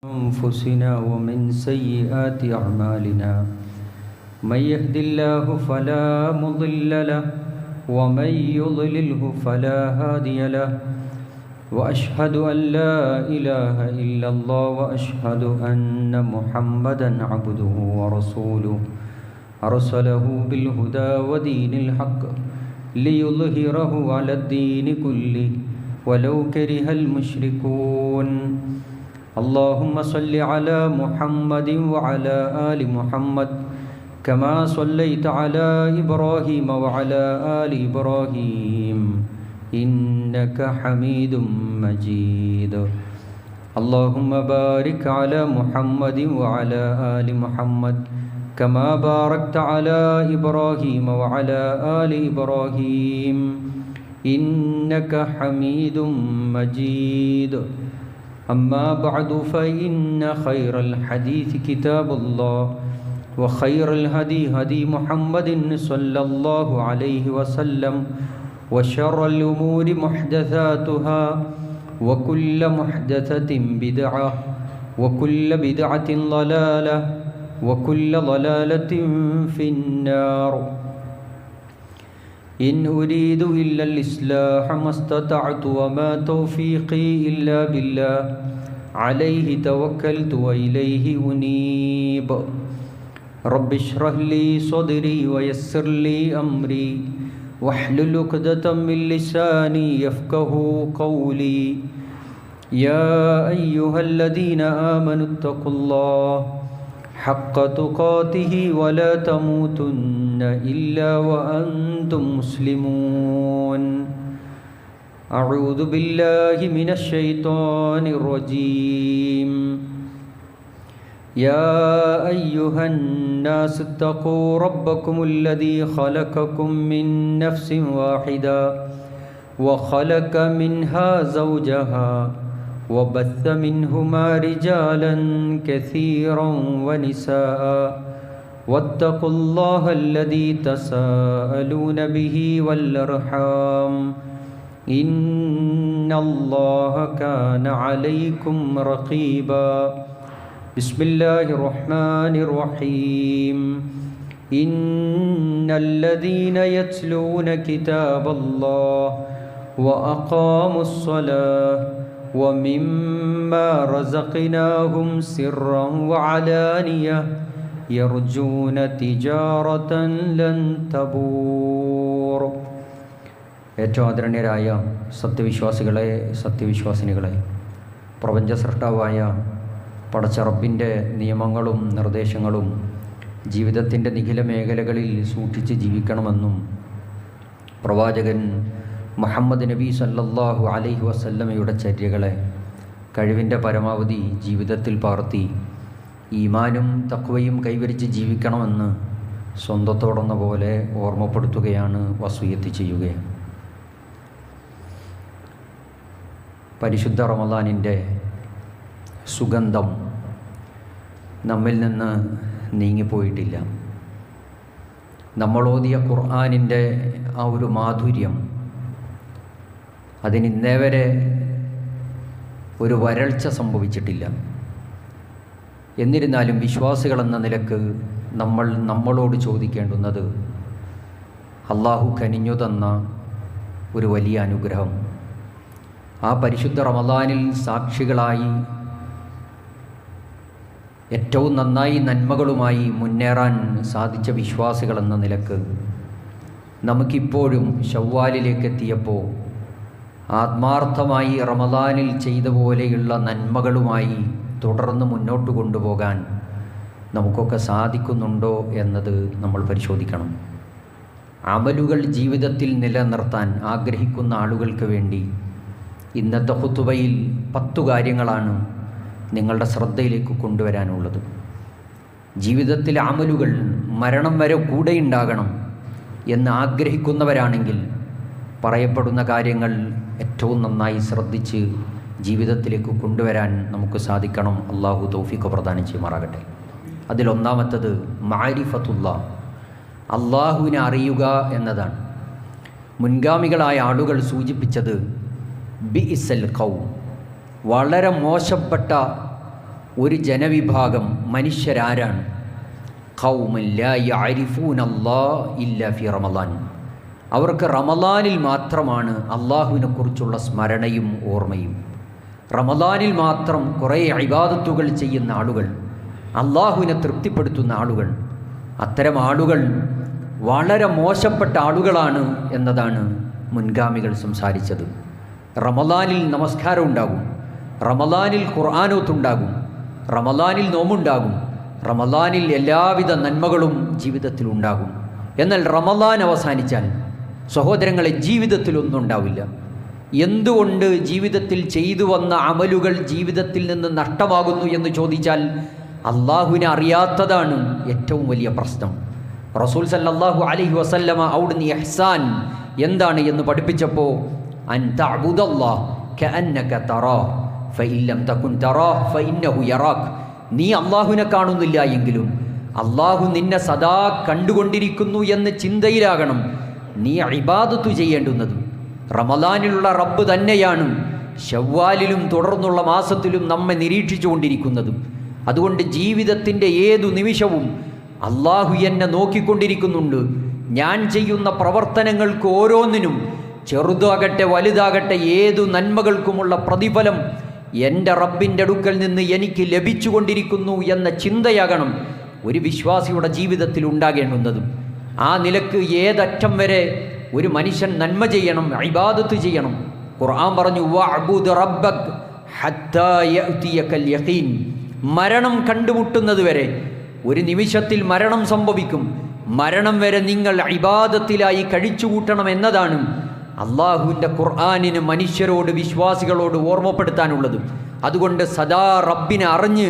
أنفسنا ومن سيئات أعمالنا من يهد الله فلا مضل له ومن يضلله فلا هادي له وأشهد أن لا إله إلا الله وأشهد أن محمدا عبده ورسوله أرسله بالهدى ودين الحق ليظهره على الدين كله ولو كره المشركون اللهم صل على محمد وعلى آل محمد كما صليت على إبراهيم وعلى آل إبراهيم إنك حميد مجيد اللهم بارك على محمد وعلى آل محمد كما باركت على إبراهيم وعلى آل إبراهيم إنك حميد مجيد أما بعد فإن خير الحديث كتاب الله وخير الهدي هدي محمد صلى الله عليه وسلم وشر الأمور محدثاتها وكل محدثة بدعة وكل بدعة ضلالة وكل ضلالة في النار إن أريد إلا الإصلاح ما استطعت وما توفيقي إلا بالله عليه توكلت وإليه أنيب رب اشرح لي صدري ويسر لي أمري واحلل عقدة من لساني يفقه قولي يا أيها الذين آمنوا اتقوا الله حق تقاته ولا تموتن إلا وأنتم مسلمون أعوذ بالله من الشيطان الرجيم يا أيها الناس اتقوا ربكم الذي خلقكم من نفس واحدة وخلق منها زوجها وبث منهما رجالا كثيرا ونساء واتقوا الله الذي تساءلون به والأرحام إن الله كان عليكم رقيبا بسم الله الرحمن الرحيم إن الذين يتلون كتاب الله وأقاموا الصلاة ومما رزقناهم سرا وعلانية يرجون تجارة لن تبور. ഏറ്റവും ആദരണീയരായ സത്യവിശ്വാസികളെ, സത്യവിശ്വാസിനികളെ, പ്രപഞ്ച സൃഷ്ടാവായ പടച്ച റബ്ബിൻ്റെ നിയമങ്ങളും നിർദ്ദേശങ്ങളും ജീവിതത്തിൻ്റെ നിഖില മേഖലകളിൽ സൂക്ഷിച്ച് ജീവിക്കണമെന്നും പ്രവാചകൻ മുഹമ്മദ് നബി സല്ലല്ലാഹു അലൈഹി വസല്ലമയുടെ ചര്യകളെ കഴിവിൻ്റെ പരമാവധി ജീവിതത്തിൽ പകർത്തി ഈമാനും തഖ്വയും കൈവരിച്ച് ജീവിക്കണമെന്ന് സ്വന്തത്തോടെന്ന പോലെ ഓർമ്മപ്പെടുത്തുകയാണ്, വസിയ്യത്ത് ചെയ്യുകയാണ്. പരിശുദ്ധ റമദാനിൻ്റെ സുഗന്ധം നമ്മിൽ നിന്ന് നീങ്ങിപ്പോയിട്ടില്ല. നമ്മളോതിയ ഖുർആനിൻ്റെ ആ ഒരു മാധുര്യം, അതിനിന്നേ വരെ ഒരു വരൾച്ച സംഭവിച്ചിട്ടില്ല. എന്നിരുന്നാലും വിശ്വാസികളെന്ന നിലക്ക് നമ്മളോട് ചോദിക്കേണ്ടുന്നത് അള്ളാഹു കനിഞ്ഞു തന്ന ഒരു വലിയ അനുഗ്രഹം, ആ പരിശുദ്ധ റമദാനിൽ സാക്ഷികളായി ഏറ്റവും നന്നായി നന്മകളുമായി മുന്നേറാൻ സാധിച്ച വിശ്വാസികളെന്ന നിലക്ക് നമുക്കിപ്പോഴും ശവ്വാലിലേക്ക് എത്തിയപ്പോൾ ആത്മാർത്ഥമായി റമദാനിൽ ചെയ്ത പോലെയുള്ള നന്മകളുമായി തുടർന്ന് മുന്നോട്ട് കൊണ്ടുപോകാൻ നമുക്കൊക്കെ സാധിക്കുന്നുണ്ടോ എന്നത് നമ്മൾ പരിശോധിക്കണം. അമലുകൾ ജീവിതത്തിൽ നിലനിർത്താൻ ആഗ്രഹിക്കുന്ന ആളുകൾക്ക് വേണ്ടി ഇന്നത്തെ ഖുതുബയിൽ 10 കാര്യങ്ങളാണ് നിങ്ങളുടെ ശ്രദ്ധയിലേക്ക് കൊണ്ടുവരാനുള്ളത്. ജീവിതത്തിലെ അമലുകൾ മരണം വരെ കൂടെയുണ്ടാകണം എന്ന് ആഗ്രഹിക്കുന്നവരാണെങ്കിൽ പറയപ്പെടുന്ന കാര്യങ്ങൾ ഏറ്റവും നന്നായി ശ്രദ്ധിച്ച് ജീവിതത്തിലേക്ക് കൊണ്ടുവരാൻ നമുക്ക് സാധിക്കണം. അള്ളാഹു തൗഫീഖ് പ്രദാനം ചെയ്യുമാറാകട്ടെ. അതിലൊന്നാമത്തത് മാരിഫത്തുല്ലാ, അള്ളാഹുവിനെ അറിയുക എന്നതാണ്. മുൻഗാമികളായ ആളുകൾ സൂചിപ്പിച്ചത് ബിഇസൽ ഖൗം, വളരെ മോശപ്പെട്ട ഒരു ജനവിഭാഗം മനുഷ്യരാരാണ്? ഖൗമുൻ ലാ യഅരിഫൂനല്ലാഹ ഇല്ലാ ഫി റമളാൻ. അവർക്ക് റമളാനിൽ മാത്രമാണ് അള്ളാഹുവിനെക്കുറിച്ചുള്ള സ്മരണയും ഓർമ്മയും. റമളാനിൽ മാത്രം കുറേ ഇബാദത്തുകൾ ചെയ്യുന്ന ആളുകൾ, അള്ളാഹുവിനെ തൃപ്തിപ്പെടുത്തുന്ന ആളുകൾ. അത്തരം ആളുകൾ വളരെ മോശപ്പെട്ട ആളുകളാണ് എന്നതാണ് മുൻഗാമികൾ സംസാരിച്ചത്. റമളാനിൽ നമസ്കാരം ഉണ്ടാകും, റമളാനിൽ ഖുർആനോത്തുണ്ടാകും, റമളാനിൽ നോമ്പുണ്ടാകും, റമളാനിൽ എല്ലാവിധ നന്മകളും ജീവിതത്തിൽ ഉണ്ടാകും. എന്നാൽ റമളാൻ അവസാനിച്ചാൽ സഹോദരങ്ങളെ ജീവിതത്തിലൊന്നും ഉണ്ടാവില്ല. എന്തുകൊണ്ട് ജീവിതത്തിൽ ചെയ്തു വന്ന അമലുകൾ ജീവിതത്തിൽ നിന്ന് നഷ്ടമാകുന്നു എന്ന് ചോദിച്ചാൽ അള്ളാഹുവിനെ അറിയാത്തതാണ് ഏറ്റവും വലിയ പ്രശ്നം. റസൂൽ സല്ലല്ലാഹു അലൈഹി വസല്ലമ അവിടുന്ന് ഇഹ്സാൻ എന്താണ് എന്ന് പഠിപ്പിച്ചപ്പോൾ അൻ തഅബുദല്ലാഹ കഅന്നക തറാഹ് ഫഇൻ ലം തകുൻ തറാഹ് ഫഇന്നഹു യറാക്. നീ അള്ളാഹുവിനെ കാണുന്നില്ല എങ്കിലും അള്ളാഹു നിന്നെ സദാ കണ്ടുകൊണ്ടിരിക്കുന്നു എന്ന ചിന്തയിലാകണം നീ ഇബാദത്തു ചെയ്യേണ്ടുന്നത്. റമളാനിലുള്ള റബ്ബ് തന്നെയാണ് ശവ്വാലിലും തുടർന്നുള്ള മാസത്തിലും നമ്മെ നിരീക്ഷിച്ചു കൊണ്ടിരിക്കുന്നതും. അതുകൊണ്ട് ജീവിതത്തിൻ്റെ ഏതു നിമിഷവും അള്ളാഹു എന്നെ നോക്കിക്കൊണ്ടിരിക്കുന്നുണ്ട്. ഞാൻ ചെയ്യുന്ന പ്രവർത്തനങ്ങൾക്ക് ഓരോന്നിനും, ചെറുതാകട്ടെ വലുതാകട്ടെ, ഏതു നന്മകൾക്കുമുള്ള പ്രതിഫലം എൻ്റെ റബ്ബിൻ്റെ അടുക്കൽ നിന്ന് എനിക്ക് ലഭിച്ചുകൊണ്ടിരിക്കുന്നു എന്ന ചിന്തയാകണം ഒരു വിശ്വാസിയുടെ ജീവിതത്തിൽ ഉണ്ടാകേണ്ടുന്നതും. ആ നിലക്ക് ഏതറ്റം വരെ ഒരു മനുഷ്യൻ നന്മ ചെയ്യണം, ഇബാദത്ത് ചെയ്യണം. ഖുർആൻ പറഞ്ഞു വഅബ്ദു റബ്ബക ഹത്താ യഅതിയകൽ യഖീൻ. മരണം കണ്ടുമുട്ടുന്നത് വരെ, ഒരു നിമിഷത്തിൽ മരണം സംഭവിക്കും, മരണം വരെ നിങ്ങൾ ഇബാദത്തിലായി കഴിച്ചുകൂട്ടണം എന്നതാണ് അള്ളാഹുവിൻ്റെ ഖുർആനിന് മനുഷ്യരോട്, വിശ്വാസികളോട് ഓർമ്മപ്പെടുത്താനുള്ളത്. അതുകൊണ്ട് സദാ റബ്ബിനെ അറിഞ്ഞ്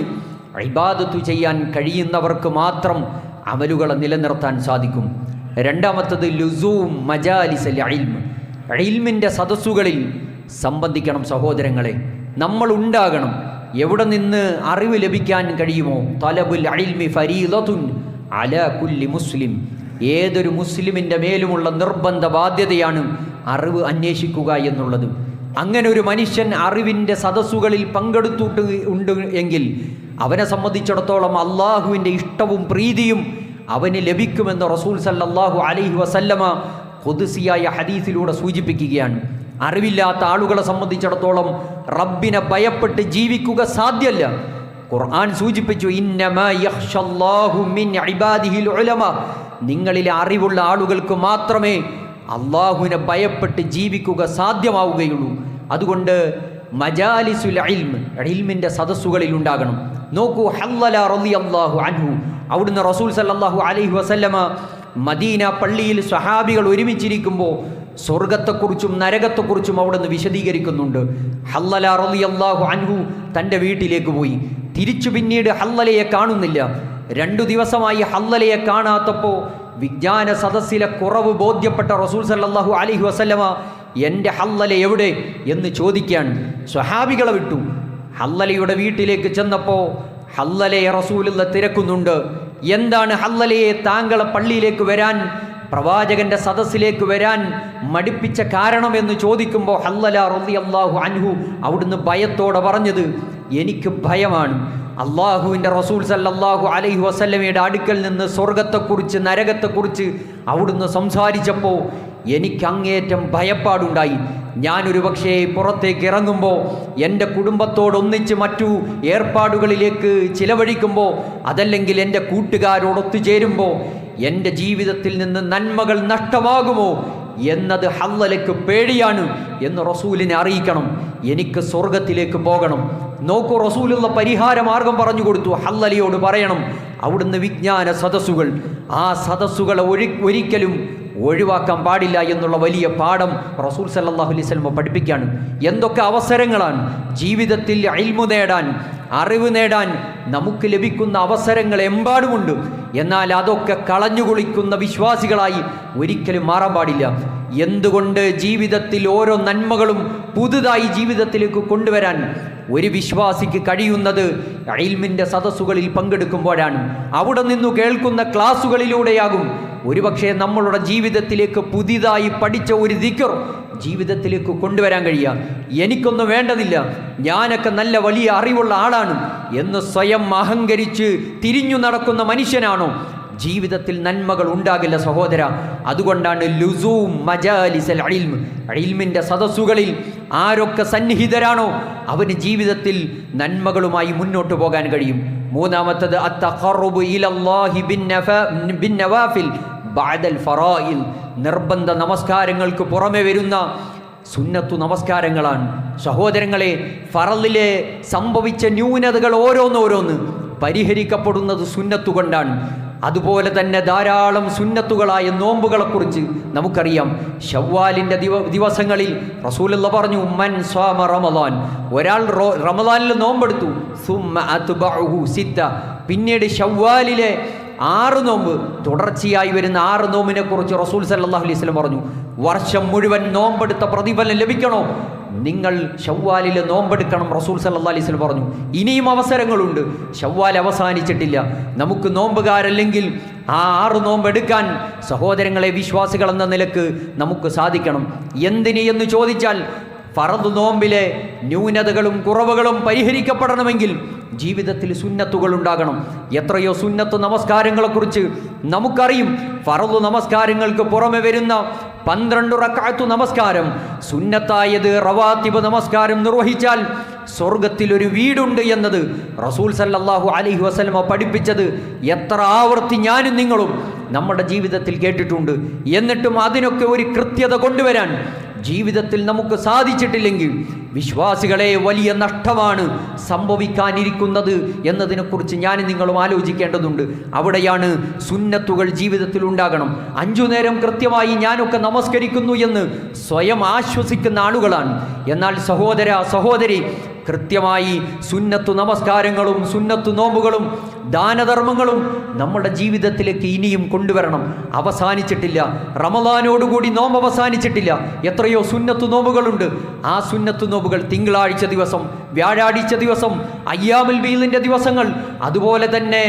ഇബാദത്തു ചെയ്യാൻ കഴിയുന്നവർക്ക് മാത്രം അമലുകളെ നിലനിർത്താൻ സാധിക്കും. രണ്ടാമത്തത് ലുസൂം മജാലിസൽ ഇൽമ്. ഇൽമിൻ്റെ സദസ്സുകളിൽ സംബന്ധിക്കണം സഹോദരങ്ങളെ. നമ്മൾ ഉണ്ടാകണം. എവിടെ നിന്ന് അറിവ് ലഭിക്കാൻ കഴിയുമോ? തലബുൽ ഇൽമി ഫരീദത്തുൻ അലാ കുല്ലി മുസ്ലിം. ഏതൊരു മുസ്ലിമിൻ്റെ മേലുമുള്ള നിർബന്ധ ബാധ്യതയാണ് അറിവ് അന്വേഷിക്കുക എന്നുള്ളത്. അങ്ങനെ ഒരു മനുഷ്യൻ അറിവിൻ്റെ സദസ്സുകളിൽ പങ്കെടുത്തിട്ട് ഉണ്ട് എങ്കിൽ അവനെ സംബന്ധിച്ചിടത്തോളം അള്ളാഹുവിൻ്റെ ഇഷ്ടവും പ്രീതിയും അവന് ലഭിക്കുമെന്ന് റസൂൽ സല്ലല്ലാഹു അലൈഹി വസല്ലമ ഖുദ്സിയായ ഹദീസിലൂടെ സൂചിപ്പിക്കുകയാണ്. അറിവില്ലാത്ത ആളുകളെ സംബന്ധിച്ചിടത്തോളം റബ്ബിനെ ഭയപ്പെട്ട് ജീവിക്കുക സാധ്യമല്ല. ഖുർആൻ സൂചിപ്പിച്ചു ഇന്നമാ യഖ്ഷല്ലാഹു മിൻ ഇബാദിഹിൽ ഉലമാ. നിങ്ങളിലെ അറിവുള്ള ആളുകൾക്ക് മാത്രമേ അള്ളാഹുവിനെ ഭയപ്പെട്ട് ജീവിക്കുക സാധ്യമാവുകയുള്ളൂ. അതുകൊണ്ട് മജാലിസുൽ ഇൽമ്, ഇൽമിൻ്റെ സദസ്സുകളിൽ ഉണ്ടാകണം. നോക്കൂ, ഹല്ലല റളിയല്ലാഹു അൻഹു, അവിടുന്ന് റസൂൽ സല്ലല്ലാഹു അലൈഹി വസല്ലമ മദീന പള്ളിയിൽ സ്വഹാബികൾ ഒരുമിച്ചിരിക്കുമ്പോൾ സ്വർഗത്തെക്കുറിച്ചും നരകത്തെക്കുറിച്ചും അവിടുന്ന് വിശദീകരിക്കുന്നുണ്ട്. ഹല്ലല റളിയല്ലാഹു അൻഹു തൻ്റെ വീട്ടിലേക്ക് പോയി. തിരിച്ചു പിന്നീട് ഹല്ലലയെ കാണുന്നില്ല. 2 ദിവസമായി ഹല്ലലയെ കാണാത്തപ്പോൾ വിജ്ഞാന സദസ്സിലെ കുറവ് ബോധ്യപ്പെട്ട റസൂൽ സല്ലല്ലാഹു അലൈഹി വസല്ലമ എൻ്റെ ഹല്ലല എവിടെ എന്ന് ചോദിക്കുകയാണ്. സ്വഹാബികളെ വിട്ടു. ഹല്ലലയുടെ വീട്ടിലേക്ക് ചെന്നപ്പോൾ ഹല്ലലയെ റസൂലുള്ള തിരക്കുന്നുണ്ട്. എന്താണ് ഹല്ലലയെ താങ്കളെ പള്ളിയിലേക്ക് വരാൻ, പ്രവാചകന്റെ സദസ്സിലേക്ക് വരാൻ മടിപ്പിച്ച കാരണമെന്ന് ചോദിക്കുമ്പോൾ ഹല്ലല റളിയല്ലാഹു അൻഹു അവിടുന്ന് ഭയത്തോടെ പറഞ്ഞത്, എനിക്ക് ഭയമാണ്. അള്ളാഹുവിൻ്റെ റസൂൽ സല്ലല്ലാഹു അലൈഹി വസല്ലമയുടെ അടുക്കൽ നിന്ന് സ്വർഗത്തെക്കുറിച്ച് നരകത്തെക്കുറിച്ച് അവിടുന്ന് സംസാരിച്ചപ്പോൾ എനിക്ക് അങ്ങേയറ്റം ഭയപ്പാടുണ്ടായി. ഞാനൊരു പക്ഷേ പുറത്തേക്ക് ഇറങ്ങുമ്പോൾ, എൻ്റെ കുടുംബത്തോടൊന്നിച്ച് മറ്റു ഏർപ്പാടുകളിലേക്ക് ചിലവഴിക്കുമ്പോൾ, അതല്ലെങ്കിൽ എൻ്റെ കൂട്ടുകാരോടൊത്തുചേരുമ്പോൾ എൻ്റെ ജീവിതത്തിൽ നിന്ന് നന്മകൾ നഷ്ടമാകുമോ എന്നത് ഹല്ലലയ്ക്ക് പേടിയാണ് എന്ന് റസൂലിനെ അറിയിക്കണം. എനിക്ക് സ്വർഗത്തിലേക്ക് പോകണം. നോക്കൂ, റസൂലുള്ള പരിഹാര മാർഗം പറഞ്ഞു കൊടുത്തു. ഹല്ലലയോട് പറയണം, അവിടുന്ന് വിജ്ഞാന സദസ്സുകൾ, ആ സദസ്സുകളെ ഒരിക്കലും ഒഴിവാക്കാൻ പാടില്ല എന്നുള്ള വലിയ പാഠം റസൂൽ സല്ലല്ലാഹു അലൈഹി വസല്ലം പഠിപ്പിക്കുകയാണ്. എന്തൊക്കെ അവസരങ്ങളാണ് ജീവിതത്തിൽ ഇൽമു നേടാൻ, അറിവ് നേടാൻ നമുക്ക് ലഭിക്കുന്ന അവസരങ്ങൾ എമ്പാടുമുണ്ട്. എന്നാൽ അതൊക്കെ കളഞ്ഞുകുളിക്കുന്ന വിശ്വാസികളായി ഒരിക്കലും മാറാൻ പാടില്ല. എന്തുകൊണ്ട് ജീവിതത്തിൽ ഓരോ നന്മകളും പുതുതായി ജീവിതത്തിലേക്ക് കൊണ്ടുവരാൻ ഒരു വിശ്വാസിക്ക് കഴിയുന്നത് ഇൽമിൻ്റെ സദസ്സുകളിൽ പങ്കെടുക്കുമ്പോഴാണ്. അവിടെ നിന്നു കേൾക്കുന്ന ക്ലാസ്സുകളിലൂടെയാകും ഒരുപക്ഷെ നമ്മളുടെ ജീവിതത്തിലേക്ക് പുതിയതായി പഠിച്ച ഒരു ദിക്ർ ജീവിതത്തിലേക്ക് കൊണ്ടുവരാൻ കഴിയുക. എനിക്കൊന്നും വേണ്ടതില്ല, ഞാനൊക്കെ നല്ല വലിയ അറിവുള്ള ആളാണ് എന്ന് സ്വയം അഹങ്കരിച്ച് തിരിഞ്ഞു നടക്കുന്ന മനുഷ്യനാണോ ജീവിതത്തിൽ നന്മകൾ ഉണ്ടാകില്ല സഹോദര. അതുകൊണ്ടാണ് ലുസൂം മജാലിസൽ ഇൽമ്, ഇൽമിൻ്റെ സദസ്സുകളിൽ ആരൊക്കെ സന്നിഹിതരാണോ അവന് ജീവിതത്തിൽ നന്മകളുമായി മുന്നോട്ട് പോകാൻ കഴിയും. മൂന്നാമത്തത് അത്തഖറുബു ഇലല്ലാഹി ബിന്നവാഫിൽ ബഅദൽ ഫറായിൽ, നിർബന്ധ നമസ്കാരങ്ങൾക്ക് പുറമെ വരുന്ന സുന്നത്തു നമസ്കാരങ്ങളാണ്. സഹോദരങ്ങളെ, ഫറളിലെ സംഭവിച്ച ന്യൂനതകൾ ഓരോന്നോരോന്ന് പരിഹരിക്കപ്പെടുന്നത് സുന്നത്തു കൊണ്ടാണ്. അതുപോലെ തന്നെ ധാരാളം സുന്നത്തുകളായ നോമ്പുകളെക്കുറിച്ച് നമുക്കറിയാം. ശവ്വാലിൻ്റെ ദിവസങ്ങളിൽ റസൂലുള്ളാഹി പറഞ്ഞു, മൻ സ്വാമ റമളാൻ, ഒരാൾ റമളാനിൽ നോമ്പെടുത്തു, സുമ്മ അത്ബഉഹു സിത്ത, പിന്നീട് ശവ്വാലിലെ 6 നോമ്പ്, തുടർച്ചയായി വരുന്ന 6 നോമ്പിനെ കുറിച്ച് റസൂൽ സല്ലല്ലാഹു അലൈഹി വസല്ലം പറഞ്ഞു, വർഷം മുഴുവൻ നോമ്പെടുത്ത പ്രതിഫലം ലഭിക്കണോ നിങ്ങൾ ശവ്വാലിൽ നോമ്പെടുക്കണം. റസൂൽ സല്ലല്ലാഹു അലൈഹി വസല്ലം പറഞ്ഞു. ഇനിയും അവസരങ്ങളുണ്ട്, ശവ്വാൽ അവസാനിച്ചിട്ടില്ല. നമുക്ക് നോമ്പുകാരല്ലെങ്കിൽ ആ 6 നോമ്പെടുക്കാൻ സഹോദരങ്ങളെ, വിശ്വാസികൾ എന്ന നിലക്ക് നമുക്ക് സാധിക്കണം. എന്തിന് എന്ന് ചോദിച്ചാൽ, ഫർദ് നോമ്പിലെ ന്യൂനതകളും കുറവുകളും പരിഹരിക്കപ്പെടണമെങ്കിൽ ജീവിതത്തിൽ സുന്നത്തുകൾ ഉണ്ടാകണം. എത്രയോ സുന്നത്ത് നമസ്കാരങ്ങളെക്കുറിച്ച് നമുക്കറിയും. ഫർദ് നമസ്കാരങ്ങൾക്ക് പുറമെ വരുന്ന 12 റക്അത്ത് നമസ്കാരം, സുന്നത്തായത് റവാത്തിബ് നമസ്കാരം നിർവഹിച്ചാൽ സ്വർഗത്തിൽ ഒരു വീടുണ്ട് എന്നത് റസൂൽ സല്ലല്ലാഹു അലൈഹി വസല്ലമ പഠിപ്പിച്ചത് എത്ര ആവർത്തി ഞാനും നിങ്ങളും നമ്മുടെ ജീവിതത്തിൽ കേട്ടിട്ടുണ്ട്. എന്നിട്ടും അതിനൊക്കെ ഒരു കൃത്യത കൊണ്ടുവരാൻ ജീവിതത്തിൽ നമുക്ക് സാധിച്ചിട്ടില്ലെങ്കിൽ വിശ്വാസികളെ വലിയ നഷ്ടമാണ് സംഭവിക്കാനിരിക്കുന്നത് എന്നതിനെക്കുറിച്ച് ഞാൻ നിങ്ങളും ആലോചിക്കേണ്ടതുണ്ട്. അവിടെയാണ് സുന്നത്തുകൾ ജീവിതത്തിൽ ഉണ്ടാകണം. 5 നേരം കൃത്യമായി ഞാനൊക്കെ നമസ്കരിക്കുന്നു എന്ന് സ്വയം ആശ്വസിക്കുന്ന ആളുകളാണ്. എന്നാൽ സഹോദര സഹോദരി, കൃത്യമായി സുന്നത്തു നമസ്കാരങ്ങളും സുന്നത്തു നോമ്പുകളും ദാനധർമ്മങ്ങളും നമ്മുടെ ജീവിതത്തിലേക്ക് ഇനിയും കൊണ്ടുവരണം. അവസാനിച്ചിട്ടില്ല, റമളാനോടുകൂടി നോമ്പ് അവസാനിച്ചിട്ടില്ല. എത്രയോ സുന്നത്തു നോമ്പുകളുണ്ട്. ആ സുന്നത്തു നോമ്പുകൾ തിങ്കളാഴ്ച ദിവസം, വ്യാഴാഴ്ച ദിവസം, അയ്യാമുൽ ബീദിന്റെ ദിവസങ്ങൾ, അതുപോലെ തന്നെ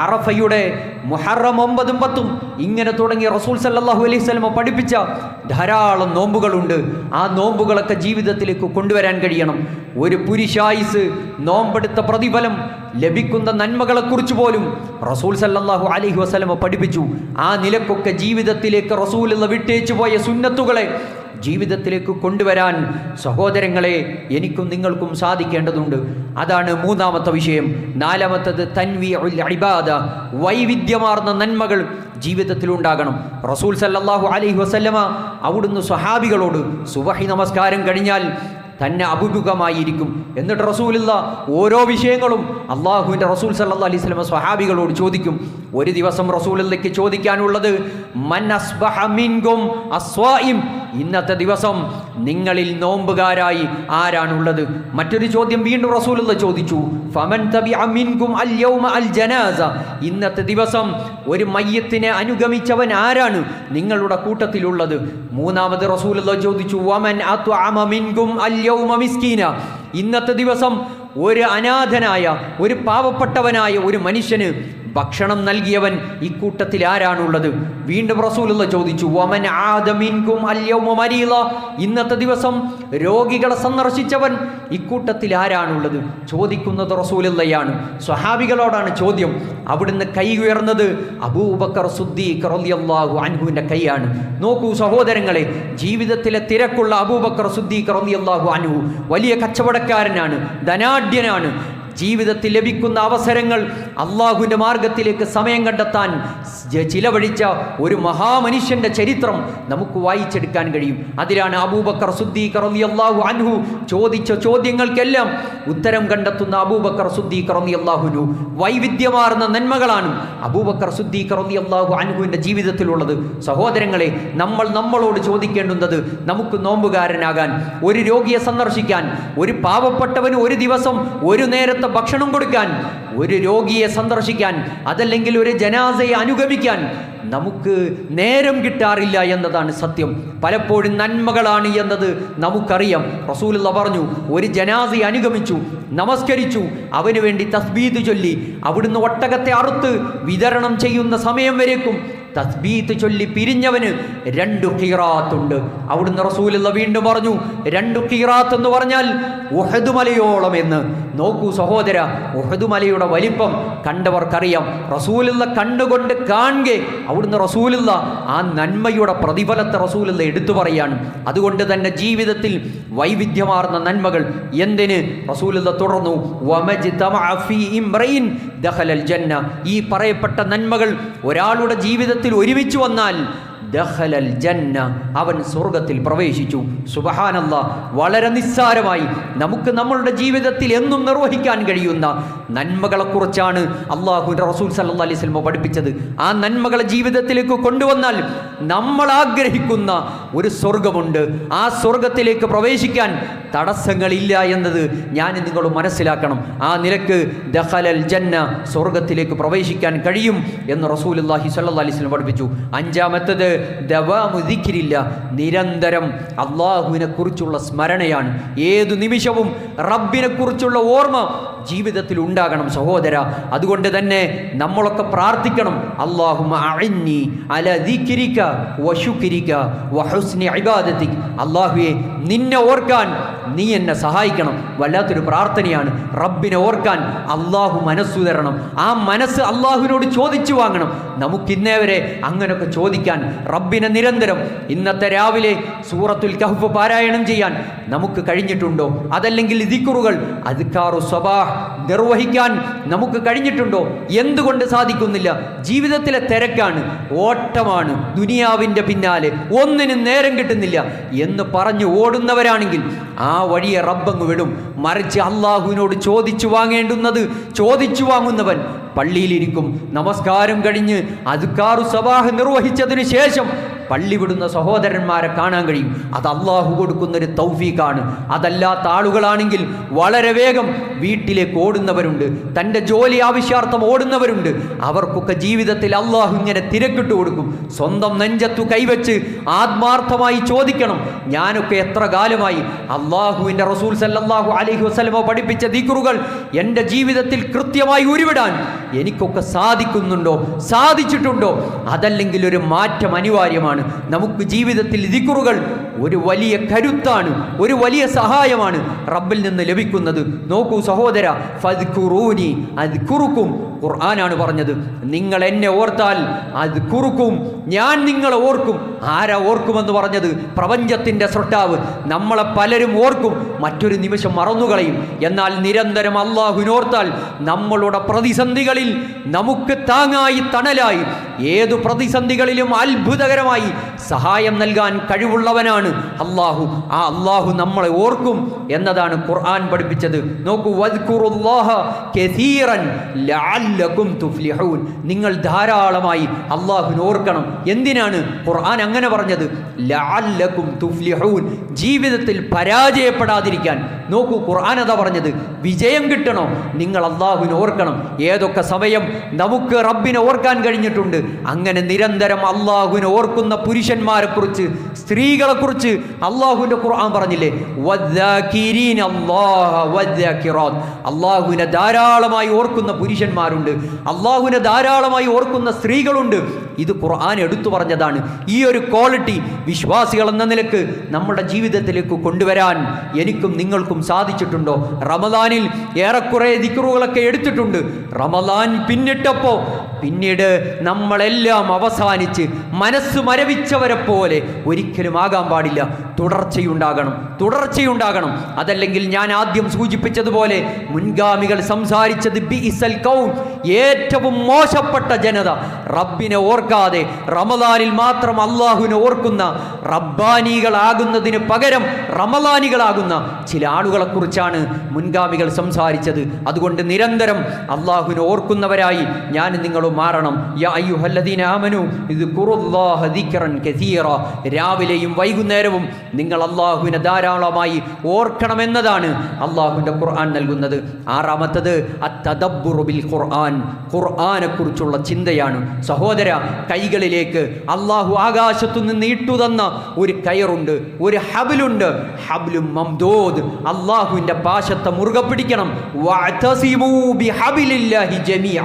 അറഫയുടെ മുഹറം 9ഉം 10ഉം, ഇങ്ങനെ തുടങ്ങി റസൂൽ സല്ലല്ലാഹു അലൈഹി വസല്ലം പഠിപ്പിച്ച ധാരാളം നോമ്പുകളുണ്ട്. ആ നോമ്പുകളൊക്കെ ജീവിതത്തിലേക്ക് കൊണ്ടുവരാൻ കഴിയണം. ഒരു പുരുഷായുസ് നോമ്പെടുത്ത പ്രതിഫലം ലഭിക്കുന്ന നന്മകളെക്കുറിച്ച് പോലും റസൂൽ സല്ലല്ലാഹു അലൈഹി വസല്ലം പഠിപ്പിച്ചു. ആ നിലക്കൊക്കെ ജീവിതത്തിലേക്ക് റസൂലുള്ള വിട്ടേച്ചു പോയ സുന്നത്തുകളെ ജീവിതത്തിലേക്ക് കൊണ്ടുവരാൻ സഹോദരങ്ങളെ എനിക്കും നിങ്ങൾക്കും സാധിക്കേണ്ടതുണ്ട്. അതാണ് മൂന്നാമത്തെ വിഷയം. നാലാമത്തത് തൻവീഉൽ ഇബാദ, വൈവിധ്യമാർന്ന നന്മകൾ ജീവിതത്തിലുണ്ടാകണം. റസൂൽ സല്ലല്ലാഹു അലൈഹി വസല്ലമ അവിടുന്ന് സ്വഹാബികളോട് സുബഹി നമസ്കാരം കഴിഞ്ഞാൽ തന്നെ അഭിമുഖമായിരിക്കും. എന്നിട്ട് റസൂലുള്ള ഓരോ വിഷയങ്ങളും അള്ളാഹുവിൻ്റെ റസൂൽ സല്ലല്ലാഹു അലൈഹി വസല്ലം സ്വഹാബികളോട് ചോദിക്കും. ഒരു ദിവസം റസൂലുള്ളാഹിക്ക് ചോദിക്കാനുള്ളത് മൻ അസ്ബഹ മിൻകും അസ്വായിം, ഇന്നത്തെ ദിവസം നിങ്ങളിൽ നോമ്പുകാരായി ആരാണുള്ളത്? മറ്റൊരു ചോദ്യം വീണ്ടും റസൂലുള്ളാഹി ചോദിച്ചു, ഫമൻ തബിഅ മിൻകും അൽ യൗമ അൽ ജനാസ, ഇന്നത്തെ ദിവസം ഒരു മയ്യത്തിനെ അനുഗമിച്ചവൻ ആരാണ് നിങ്ങളുടെ കൂട്ടത്തിലുള്ളത്? മൂന്നാമത് റസൂലുള്ളാഹി ചോദിച്ചു, വമൻ അത്അമ മിൻകും അൽ യൗമ മിസ്കീന, ഇന്നത്തെ ദിവസം ഒരു അനാഥനായ, ഒരു പാവപ്പെട്ടവനായ ഒരു മനുഷ്യന് ഭക്ഷണം നൽകിയവൻ ഇക്കൂട്ടത്തിൽ ആരാണുള്ളത്? വീണ്ടും റസൂലുള്ളാഹി ചോദിച്ചു, വമൻ ആദ മിൻകും അൽ യൗമ മരീള, ഇന്നത്തെ ദിവസം രോഗികളെ സന്ദർശിച്ചവൻ ഇക്കൂട്ടത്തിൽ ആരാണുള്ളത്? ചോദിക്കുന്നത് റസൂലുള്ളാഹിയാണ്, സ്വഹാബികളോടാണ് ചോദ്യം. അവിടുന്ന് കൈ ഉയർന്നത് അബൂബക്കർ സിദ്ദീഖ് റളിയല്ലാഹു അൻഹുവിൻ്റെ കൈയാണ്. നോക്കൂ സഹോദരങ്ങളെ, ജീവിതത്തിലെ തിരക്കുള്ള അബൂബക്കർ സിദ്ദീഖ് റളിയല്ലാഹു അൻഹു വലിയ കച്ചവടക്കാരനാണ്, ധനാഢ്യനാണ്. ജീവിതത്തിൽ ലഭിക്കുന്ന അവസരങ്ങൾ അള്ളാഹുവിൻ്റെ മാർഗത്തിലേക്ക് സമയം കണ്ടെത്താൻ ചിലവഴിച്ച ഒരു മഹാമനുഷ്യൻ്റെ ചരിത്രം നമുക്ക് വായിച്ചെടുക്കാൻ കഴിയും. അതിലാണ് അബൂബക്കർ സിദ്ദീഖ് റളിയല്ലാഹു അൻഹു ചോദിച്ച ചോദ്യങ്ങൾക്കെല്ലാം ഉത്തരം കണ്ടെത്തുന്ന അബൂബക്കർ സിദ്ദീഖ് റളിയല്ലാഹു അൻഹു. വൈവിധ്യമാർന്ന നന്മകളാണ് അബൂബക്കർ സിദ്ദീഖ് റളിയല്ലാഹു അൻഹുവിൻ്റെ ജീവിതത്തിലുള്ളത്. സഹോദരങ്ങളെ, നമ്മളോട് ചോദിക്കേണ്ടുന്നത്, നമുക്ക് നോമ്പുകാരനാകാൻ, ഒരു രോഗിയെ സന്ദർശിക്കാൻ, ഒരു പാവപ്പെട്ടവന് ഒരു ദിവസം ഒരു നേരത്തെ ഭക്ഷണം കൊടുക്കാൻ, ഒരു രോഗിയെ സന്ദർശിക്കാൻ, അതല്ലെങ്കിൽ ഒരു ജനാസയെ അനുഗമിക്കാൻ നമുക്ക് നേരം കിട്ടാറില്ല എന്നതാണ് സത്യം. പലപ്പോഴും നന്മകളാണ് എന്നത് നമുക്കറിയാം. റസൂലുള്ളാഹി പറഞ്ഞു, ഒരു ജനാസയെ അനുഗമിച്ചു, നമസ്കരിച്ചു, അവന് വേണ്ടി തസ്ബീഹ് ചൊല്ലി, അവിടുന്ന് ഒട്ടകത്തെ അറുത്ത് വിതരണം ചെയ്യുന്ന സമയം വരേക്കും തസ്ബീത്ത് ചൊല്ലി പിരിഞ്ഞവന് 2 ഖിറാത്തുണ്ട്. അവിടുന്ന് റസൂലുള്ള വീണ്ടും പറഞ്ഞു 2 ഖിറാത്ത് എന്ന് പറഞ്ഞാൽ ഉഹദ് മലയോളം എന്ന്. നോക്കൂ സഹോദര, ഉഹദ് മലയുടെ വലിപ്പം കണ്ടവർക്കറിയാം. റസൂലുള്ള കണ്ടുകൊണ്ട് കാണുകെ അവിടുന്ന് റസൂലുള്ള ആ നന്മയുടെ പ്രതിഫലത്തെ റസൂലുള്ള എടുത്തു പറയാണ്. അതുകൊണ്ട് തന്നെ ജീവിതത്തിൽ വൈവിധ്യമാർന്ന നന്മകൾ എന്തിന് റസൂലുള്ള തുടർന്നു, ഈ പറയപ്പെട്ട നന്മകൾ ഒരാളുടെ ജീവിതത്തിൽ ഒരുമിച്ച് വന്നാൽ ദഖലൽ ജന്ന, അവൻ സ്വർഗത്തിൽ പ്രവേശിച്ചു. സുബ്ഹാനല്ലാഹ്, വളരെ നിസ്സാരമായി നമുക്ക് നമ്മളുടെ ജീവിതത്തിൽ എന്നും നിർവഹിക്കാൻ കഴിയുന്ന നന്മകളെക്കുറിച്ചാണ് അല്ലാഹുവിൻ്റെ റസൂൽ സല്ലല്ലാഹു അലൈഹി വസല്ലം പഠിപ്പിച്ചത്. ആ നന്മകളെ ജീവിതത്തിലേക്ക് കൊണ്ടുവന്നാൽ നമ്മൾ ആഗ്രഹിക്കുന്ന ഒരു സ്വർഗമുണ്ട്. ആ സ്വർഗത്തിലേക്ക് പ്രവേശിക്കാൻ തടസ്സങ്ങളില്ല എന്നത് ഞാൻ നിങ്ങൾ മനസ്സിലാക്കണം. ആ നിലക്ക് ദഖലൽ ജന്ന, സ്വർഗത്തിലേക്ക് പ്രവേശിക്കാൻ കഴിയും എന്ന് റസൂലുള്ളാഹി സ്വല്ലല്ലാഹു അലൈഹി വസല്ലം പഠിപ്പിച്ചു. അഞ്ചാമത്തേത് ദവാമു ദിക്രില്ല, നിരന്തരം അള്ളാഹുവിനെ കുറിച്ചുള്ള സ്മരണയാണ്. ഏതു നിമിഷവും റബ്ബിനെ കുറിച്ചുള്ള ഓർമ്മ ജീവിതത്തിൽ ഉണ്ടാകണം സഹോദര. അതുകൊണ്ട് തന്നെ നമ്മളൊക്കെ പ്രാർത്ഥിക്കണം, അല്ലാഹുമ്മ അഇന്നി അലാ ദിക്രിക വശുക്രിക വഹുസ്നി ഇബാദതിക. അല്ലാഹുവേ, നിന്നെ ഓർക്കാൻ നീ എന്നെ സഹായിക്കണം. വല്ലാത്തൊരു പ്രാർത്ഥനയാണ്. റബ്ബിനെ ഓർക്കാൻ അള്ളാഹു മനസ്സു തരണം. ആ മനസ്സ് അള്ളാഹുവിനോട് ചോദിച്ചു വാങ്ങണം. നമുക്കിന്നേ വരെ അങ്ങനെയൊക്കെ ചോദിക്കാൻ റബ്ബിനെ നിരന്തരം ഇന്നത്തെ രാവിലെ സൂറത്തുൽ കഹ്ഫ് പാരായണം ചെയ്യാൻ നമുക്ക് കഴിഞ്ഞിട്ടുണ്ടോ? അതല്ലെങ്കിൽ ദിക്റുകൾ അദ്കാറു സ്വബാഹ് നിർവഹിക്കാൻ നമുക്ക് കഴിഞ്ഞിട്ടുണ്ടോ? എന്തുകൊണ്ട് സാധിക്കുന്നില്ല? ജീവിതത്തിലെ തിരക്കാണ്, ഓട്ടമാണ്, ദുനിയാവിൻ്റെ പിന്നാലെ ഒന്നിനും നേരം കിട്ടുന്നില്ല എന്ന് പറഞ്ഞു ഓടുന്നവരാണെങ്കിൽ ആ വഴിയെ റബ്ബങ്ങ് വിടും. മറിച്ച് അള്ളാഹുവിനോട് ചോദിച്ചു വാങ്ങേണ്ടുന്നത് ചോദിച്ചു വാങ്ങുന്നവൻ പള്ളിയിലിരിക്കും. നമസ്കാരം കഴിഞ്ഞ് അദ്കാറു സബാഹ് നിർവഹിച്ചതിന് ശേഷം പള്ളി വിടുന്ന സഹോദരന്മാരെ കാണാൻ കഴിയും. അത് അള്ളാഹു കൊടുക്കുന്നൊരു തൗഫീഖാണ്. അതല്ലാത്ത ആളുകളാണെങ്കിൽ വളരെ വേഗം വീട്ടിലേക്ക് ഓടുന്നവരുണ്ട്, തൻ്റെ ജോലി ആവശ്യാർത്ഥം ഓടുന്നവരുണ്ട്. അവർക്കൊക്കെ ജീവിതത്തിൽ അള്ളാഹു ഇങ്ങനെ തിരക്കിട്ട് കൊടുക്കും. സ്വന്തം നെഞ്ചത്തു കൈവച്ച് ആത്മാർത്ഥമായി ചോദിക്കണം, ഞാനൊക്കെ എത്ര കാലമായി അള്ളാഹുവിൻ്റെ റസൂൽ സല്ലല്ലാഹു അലൈഹി വസല്ലമ പഠിപ്പിച്ച ദിക്റുകൾ എൻ്റെ ജീവിതത്തിൽ കൃത്യമായി ഉരുവിടാൻ എനിക്കൊക്കെ സാധിക്കുന്നുണ്ടോ, സാധിച്ചിട്ടുണ്ടോ? അതല്ലെങ്കിൽ ഒരു മാറ്റം അനിവാര്യമാണ്. നമുക്ക് ജീവിതത്തിൽ ദിക്റുകൾ ഒരു വലിയ കരുത്താണ്, ഒരു വലിയ സഹായമാണ് റബ്ബിൽ നിന്ന് ലഭിക്കുന്നത്. നോക്കൂ സഹോദര, ഫദ്കുറൂനി അദ്കുറുക്കും, ഖുർആനാണ് പറഞ്ഞത്. നിങ്ങൾ എന്നെ ഓർത്താൽ അദ്കുറുക്കും, ഞാൻ നിങ്ങളെ ഓർക്കും. ആരാ ഓർക്കുമെന്ന് പറഞ്ഞത്? പ്രപഞ്ചത്തിൻ്റെ സൃഷ്ടാവ്. നമ്മളെ പലരും ഓർക്കും, മറ്റൊരു നിമിഷം മറന്നുകളയും. എന്നാൽ നിരന്തരം അള്ളാഹുവിനോർത്താൽ നമ്മളുടെ പ്രതിസന്ധികളിൽ നമുക്ക് താങ്ങായി തണലായി, ഏതു പ്രതിസന്ധികളിലും അത്ഭുതകരമായി സഹായം നൽകാൻ കഴിവുള്ളവനാണ് അള്ളാഹു. ആ അള്ളാഹു നമ്മളെ ഓർക്കും എന്നതാണ് ഖുർആൻ പഠിപ്പിച്ചത്. നോക്കൂ, വദ്കുറുല്ലാഹ കസീറൻ ലഅല്ലകും തുഫ്ലിഹൂൻ, നിങ്ങൾ ധാരാളമായി അള്ളാഹുവിനെ ഓർക്കണം. എന്തിനാണ് ഖുർആൻ അങ്ങനെ പറഞ്ഞത്? ലഅല്ലകും തുഫ്ലിഹൂൻ, ജീവിതത്തിൽ പരാജയപ്പെടാതിരിക്കാൻ. നോക്കൂ, ഖുർആൻ അതാ പറഞ്ഞത്. വിജയം കിട്ടണോ? നിങ്ങൾ അള്ളാഹുവിനെ ഓർക്കണം. ഏതൊക്കെ സമയം നമുക്ക് റബ്ബിനെ ഓർക്കാൻ കഴിഞ്ഞിട്ടുണ്ട്, അങ്ങനെ നിരന്തരം അള്ളാഹുവിനെ ഓർക്കുന്ന പുരുഷന്മാരെ കുറിച്ച്, സ്ത്രീകളെ കുറിച്ച് അള്ളാഹുവിൻ്റെ ഖുർആൻ പറഞ്ഞില്ലേ, അള്ളാഹുവിനെ ധാരാളമായി ഓർക്കുന്ന പുരുഷന്മാരുണ്ട്, അള്ളാഹുവിനെ ധാരാളമായി ഓർക്കുന്ന സ്ത്രീകളുണ്ട്. ഇത് ഖുർആൻ എടുത്തു പറഞ്ഞതാണ്. ഈ ഒരു ക്വാളിറ്റി വിശ്വാസികൾ എന്ന നിലക്ക് നമ്മുടെ ജീവിതത്തിലേക്ക് കൊണ്ടുവരാൻ എനിക്കും നിങ്ങൾക്കും സാധിച്ചിട്ടുണ്ടോ? റമദാനിൽ ഏറെക്കുറെ ദിക്റുകളൊക്കെ എടുത്തിട്ടുണ്ട്. റമദാൻ പിന്നിട്ടപ്പോൾ പിന്നീട് നമ്മളെല്ലാം അവസാനിച്ച് മനസ്സ് മരവിച്ചവരെ പോലെ ഒരിക്കലും ആകാൻ പാടില്ല. തുടർച്ചയുണ്ടാകണം, തുടർച്ചയുണ്ടാകണം. അതല്ലെങ്കിൽ ഞാൻ ആദ്യം സൂചിപ്പിച്ചതുപോലെ മുൻഗാമികൾ സംസാരിച്ചത് ബിഇസൽ ഖൗം, ഏറ്റവും മോശപ്പെട്ട ജനത. റബ്ബിനെ ഓർക്കാതെ റമദാനിൽ മാത്രം അള്ളാഹുവിനെ ഓർക്കുന്ന റബ്ബാനികളാകുന്നതിന് പകരം റമദാനികളാകുന്ന ചില ആളുകളെ കുറിച്ചാണ് മുൻഗാമികൾ സംസാരിച്ചത്. അതുകൊണ്ട് നിരന്തരം അള്ളാഹുവിനെ ഓർക്കുന്നവരായി ഞാൻ നിങ്ങൾ മാറണം. യാ അയ്യുഹല്ലദീന ആമനൂ ഇദ്കുറുല്ലാഹ ദിക്റൻ കസീറ, രാവിലെയും വൈകുന്നേരവും നിങ്ങൾ അള്ളാഹുവിനെ ധാരാളമായി ഓർക്കണമെന്നതാണ് അള്ളാഹുവിൻ്റെ ഖുർആൻ നൽകുന്നത്. ആറാമത്തത് അത്തദബ്ബുറു ബിൽ ഖുർആൻ, ഖുർആനെ കുറിച്ചുള്ള ചിന്തയാണ്. സഹോദര, കൈകളിലേക്ക് അള്ളാഹു ആകാശത്തു നിന്ന് ഇട്ടുതന്ന ഒരു കയറുണ്ട്, ഒരു ഹബിലുണ്ട്. ഹബ്ലും മംദൂദ്, അള്ളാഹുവിൻ്റെ പാശത്തെ മുറുകെ പിടിക്കണം. വഅതസിമൂ ബിഹബിലില്ലാഹി ജമീഅ